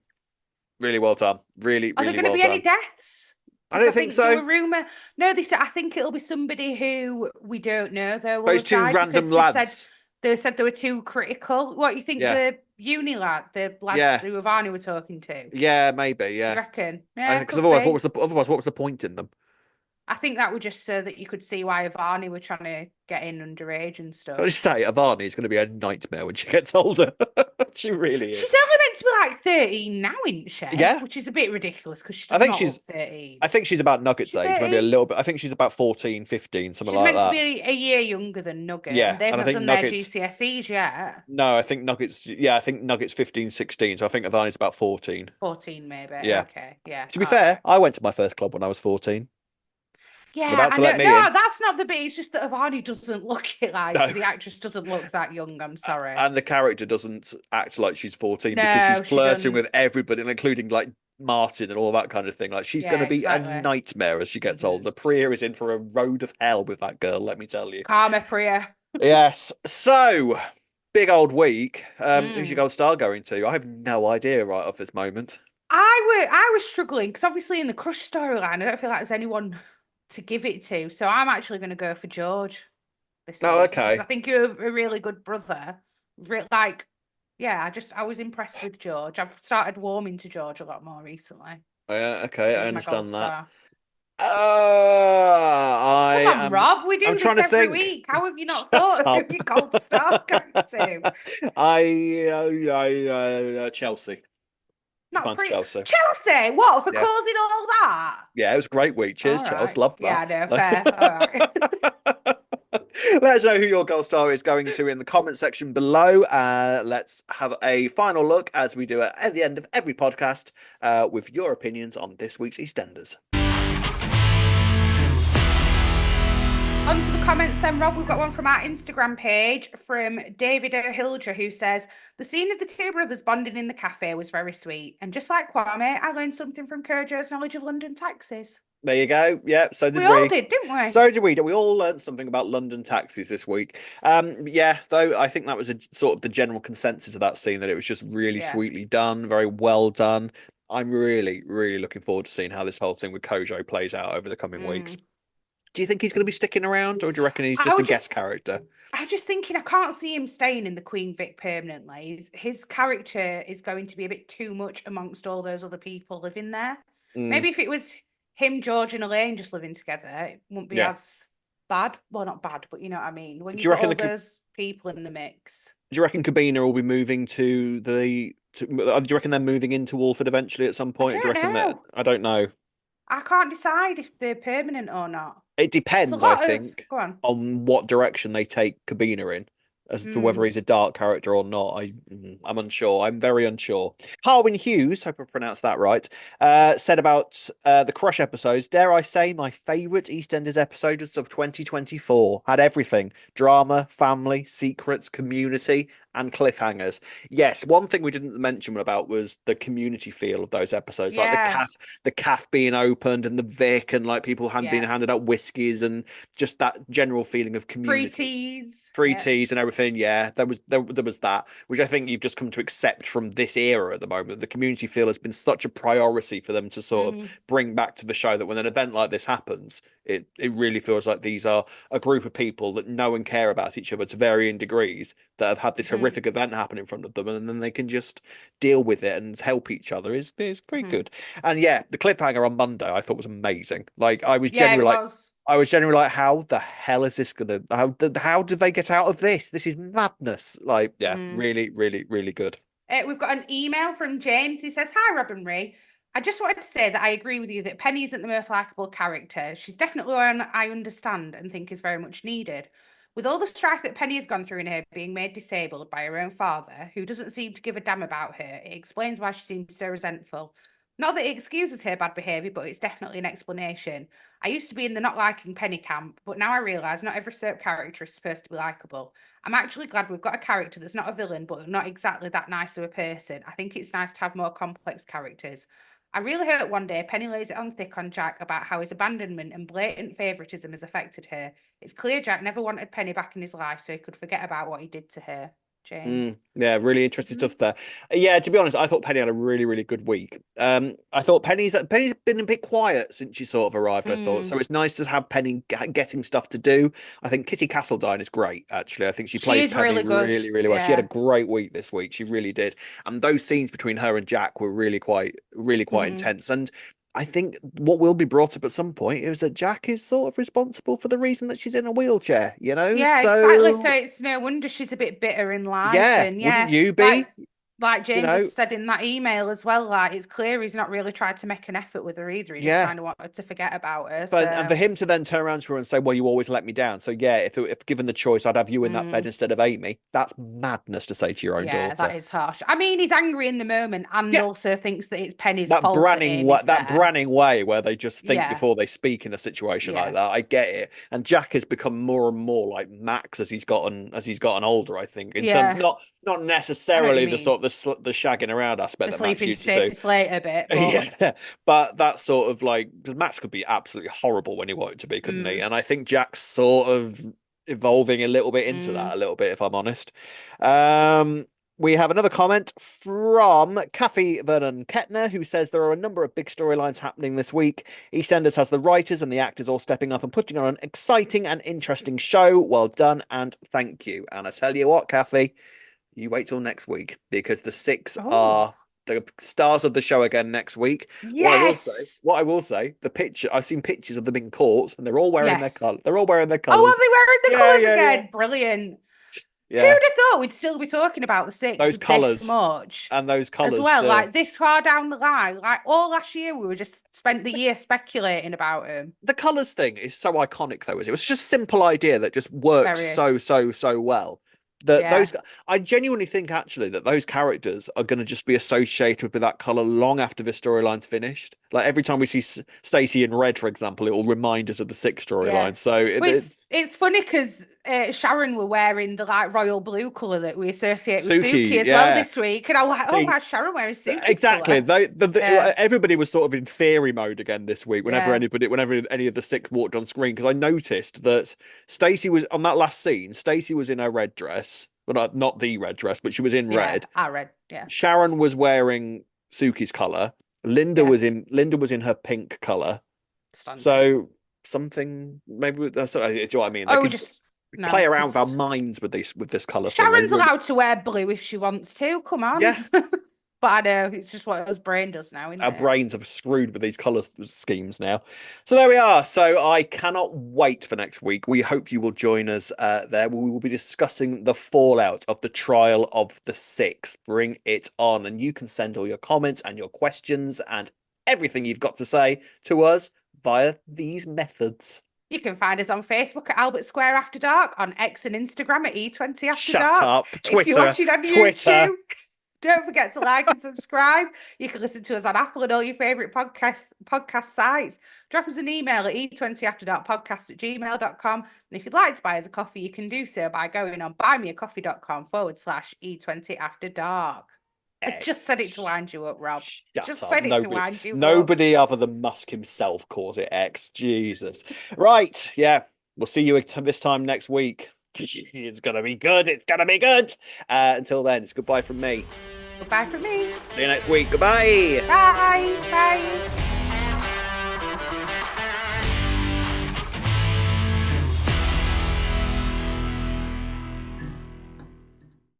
really well done. Really,
Are there
really
going to
well
be any
done.
deaths?
I
Because I
don't think
think there
so.
were rumor. No, they said I think it'll be somebody who we don't know though will
Those
have
two
died,
random
because
lads.
they said they were too critical. What you think,
Yeah,
the uni lad, the lads
yeah,
who Ivani were talking to?
yeah, maybe,
You
yeah.
reckon?
I
Yeah,
think because
could be.
otherwise what was the point in them?
I think that was just so that you could see why Ivani were trying to get in underage and
Can I
stuff.
just say, Avani is going to be a nightmare when she gets older. She really
She's
is.
only meant to be like 13 now, isn't she?
Yeah,
Which is a bit ridiculous because she
I
does
think
not
she's
look 13.
I think she's about Nugget's
She's
age, maybe a
13.
little bit. I think she's about 14, 15, something
She's
like
meant to
that.
be a year younger than Nugget, and
Yeah,
they've
and I
not
think
done their
Nuggets.
GCSEs yet.
No, I think Nuggets 15, 16. So I think Avani's about 14.
14 maybe.
Yeah.
Okay. Yeah.
To be
All
fair,
right.
I went to my first club when I was 14. You're
Yeah,
about
I
to let
know.
me
No,
in.
that's not the bit. It's just that Ivani doesn't look it like
No.
the actress doesn't look that young. I'm sorry.
And the character doesn't act like she's 14 because she's
No, she
flirting
doesn't.
with everybody, including like Martin and all that kind of thing. Like she's going
Yeah,
to be a
exactly.
nightmare as she gets
Mm-hmm.
older. Priya is in for a road of hell with that girl, let me tell you.
Karma Priya.
Yes. So, big old week. Who's your
Mm.
gold star going to? I have no idea right off this moment.
I was struggling because obviously in the Crush storyline, I don't feel like there's anyone to give it to. So I'm actually going to go for George this
Oh,
week because I
okay.
think you're a really good brother. Like, yeah, I was impressed with George. I've started warming to George a lot more recently.
Oh, yeah,
So
okay, I
he's my gold
understand that.
star.
I
Come on,
am.
Rob. We
I'm
do
trying
this
to
every
think.
week. How have you not
Shut
thought of
up.
who your gold star's going to?
Chelsea.
Not
Mine's
pretty.
Chelsea.
Chelsea, what, for
Yeah,
causing all that?
yeah, it was a great week. Cheers,
All
Chelsea.
right.
Loved
Yeah,
that.
no, fair. All right.
Let us know who your gold star is going to in the comment section below. Let's have a final look as we do it at the end of every podcast with your opinions on this week's EastEnders.
On to the comments then, Rob. We've got one from our Instagram page from David O'Hildra, who says, the scene of the two brothers bonding in the cafe was very sweet. And just like Kwame, I learned something from Kojo's knowledge of London taxis.
There you go. Yeah, so did
We all
we.
did, didn't we?
So did we. We all learned something about London taxis this week. Yeah, though I think that was sort of the general consensus of that scene, that it was just really
Yeah.
sweetly done, very well done. I'm really, really looking forward to seeing how this whole thing with Kojo plays out over the coming weeks. Do you think he's going to be sticking around, or do you reckon he's just a guest character?
I was just thinking, I can't see him staying in the Queen Vic permanently. His character is going to be a bit too much amongst all those other people living there. Maybe if it was him, George, and Elaine just living together, it wouldn't be
Yeah.
as bad. Well, not bad, but you know what I mean. When
Do
you've
you
got
reckon
all those people in the mix.
Do you reckon Kabina will be moving to the? Do you reckon they're moving into Walford eventually at some point?
I
Or do you
don't
reckon that?
know.
I don't know.
I can't decide if they're permanent or not.
It
There's a
depends, I
lot of
think,
go on.
on what direction they take Kabina in, as to whether
Mm.
he's a dark character or not. I'm unsure. I'm very unsure. Harwin Hughes, hope I pronounced that right, said about the Crush episodes. Dare I say, my favourite EastEnders episodes of 2024 had everything: drama, family, secrets, community, and cliffhangers. Yes, one thing we didn't mention about was the community feel of those episodes, like
Yeah,
the calf being opened and the Vic and like people had being
yeah.
handed out whiskies and just that general feeling of
Free
community.
teas.
Free
Yeah.
teas and everything, yeah, there was that, which I think you've just come to accept from this era at the moment. The community feel has been such a priority for them to sort of
Mm,
bring back to the show that when an event like this happens, it really feels like these are a group of people that know and care about each other to varying degrees that have had this
mm,
horrific event happen in front of them, and then they can just deal with it and help each other is very
mm.
good. And yeah, the cliffhanger on Monday I thought was amazing. Like
Yeah, it was.
I was genuinely like, how the hell is this gonna? How did they get out of this? This is madness. Like, yeah,
Mm.
really, really, really good.
We've got an email from James who says, "Hi, Rob and Ray. I just wanted to say that I agree with you that Penny isn't the most likable character. She's definitely one I understand and think is very much needed. With all the strife that Penny has gone through in her being made disabled by her own father, who doesn't seem to give a damn about her, it explains why she seems so resentful. Not that it excuses her bad behaviour, but it's definitely an explanation. I used to be in the not liking Penny camp, but now I realise not every soap character is supposed to be likeable. I'm actually glad we've got a character that's not a villain, but not exactly that nice of a person. I think it's nice to have more complex characters. I really hope one day Penny lays it on thick on Jack about how his abandonment and blatant favouritism has affected her. It's clear Jack never wanted Penny back in his life so he could forget about what he did to her. James.
Yeah, really interesting
Mm-hmm.
stuff there. Yeah, to be honest, I thought Penny had a really, really good week. I thought Penny's been a bit quiet since she sort of arrived. I thought so.
Mm.
It's nice to have Penny getting stuff to do. I think Kitty Castledine is great. Actually, I think she
She
plays
is
Penny
really good.
really, really well. She had a
Yeah.
great week this week. She really did. And those scenes between her and Jack were really quite
Mm.
intense. And I think what will be brought up at some point is that Jack is sort of responsible for the reason that she's in a wheelchair. You know,
Yeah, exactly. So
so
it's no wonder she's a bit bitter in life.
yeah,
And
wouldn't
yeah,
you be?
like
You
James
know,
has said in that email as well, like it's clear he's not really tried to make an effort with her either. He just
yeah.
kind of wanted to forget about her.
But and for
So
him to then turn around to her and say, "Well, you always let me down." So yeah, if given the choice, I'd have you in that bed
mm,
instead of Amy. That's madness to say to your own
yeah,
daughter.
that is harsh. I mean, he's angry in the moment and
Yeah,
also thinks that it's Penny's fault that Amy's
that
there.
branning way where they just think
Yeah,
before they speak in a situation like
yeah,
that. I get it. And Jack has become more and more like Max as he's gotten older. I think in terms
yeah.
not
I know what you
necessarily the
mean.
sort of the shagging around aspect
The
that Max
sleeping
used to do.
Stacey Slater bit, but
Yeah, but that sort of like because Max could be absolutely horrible when he wanted to be, couldn't he?
mm,
And I think Jack's sort of evolving a little bit into
mm.
that, a little bit, if I'm honest. Um, we have another comment from Kathy Vernon Kettner, who says there are a number of big storylines happening this week. EastEnders has the writers and the actors all stepping up and putting on an exciting and interesting show. Well done and thank you. And I tell you what, Kathy, you wait till next week because the six
Oh,
are the stars of the show again next week.
yes,
What I will say, the picture I've seen pictures of them in courts and they're all wearing their
yes.
color. They're all wearing their
Oh, are
colors.
they wearing the
Yeah,
colours
yeah, yeah,
again? Brilliant. Who'd
yeah.
have thought we'd still be talking about the six
Those
this
colors
much
and those
as
colors
well?
still.
Like this far down the line, like all last year, we were just spent the year speculating about him.
The colors thing is so iconic though. It was just a simple idea that just works
Very,
so well. That
yeah,
those I genuinely think actually that those characters are going to just be associated with that color long after the storyline's finished. Like every time we see Stacey in red, for example, it will remind us of the six
yeah.
storyline. So
Well,
it's
it's funny because Sharon were wearing the like royal blue color that we associate with Suki
Suki,
as well
yeah.
this week, and I was like, oh,
See,
why is Sharon wearing Suki's
exactly.
color? Yeah,
Everybody was sort of in theory mode again this week.
yeah,
Whenever any of the six walked on screen, because I noticed that Stacey was on that last scene. Stacey was in her red dress, well, not the red dress, but she was in
yeah.
red.
I read, yeah,
Sharon was wearing Suki's color.
yeah.
Linda was in her pink color.
Standard.
So something maybe that's do you know what I mean? They
Oh, we
could
just no,
play around with our
because
minds with this color thing. They
Sharon's
really,
allowed to wear blue if she wants to. Come
yeah.
on. But I know it's just what his brain does now, isn't
Our
it?
brains are screwed with these colour schemes now. So there we are. So I cannot wait for next week. We hope you will join us there. We will be discussing the fallout of the trial of the six. Bring it on. And you can send all your comments and your questions and everything you've got to say to us via these methods.
You can find us on Facebook at Albert Square After Dark, on X and Instagram at E20 After
Shut
Dark.
up. Twitter.
If you're watching on YouTube, don't forget to like and subscribe. You can listen to us on Apple and all your favourite podcast sites. Drop us an email at e20afterdarkpodcast@gmail.com. And if you'd like to buy us a coffee, you can do so by going on buymeacoffee.com/E20afterdark. I just said it to wind you up, Rob.
Nobody other than Musk himself calls it X. Jesus. Right. Yeah. We'll see you this time next week. It's going to be good. It's going to be good. Until then, it's goodbye from me.
Goodbye from me.
See you next week. Goodbye.
Bye. Bye.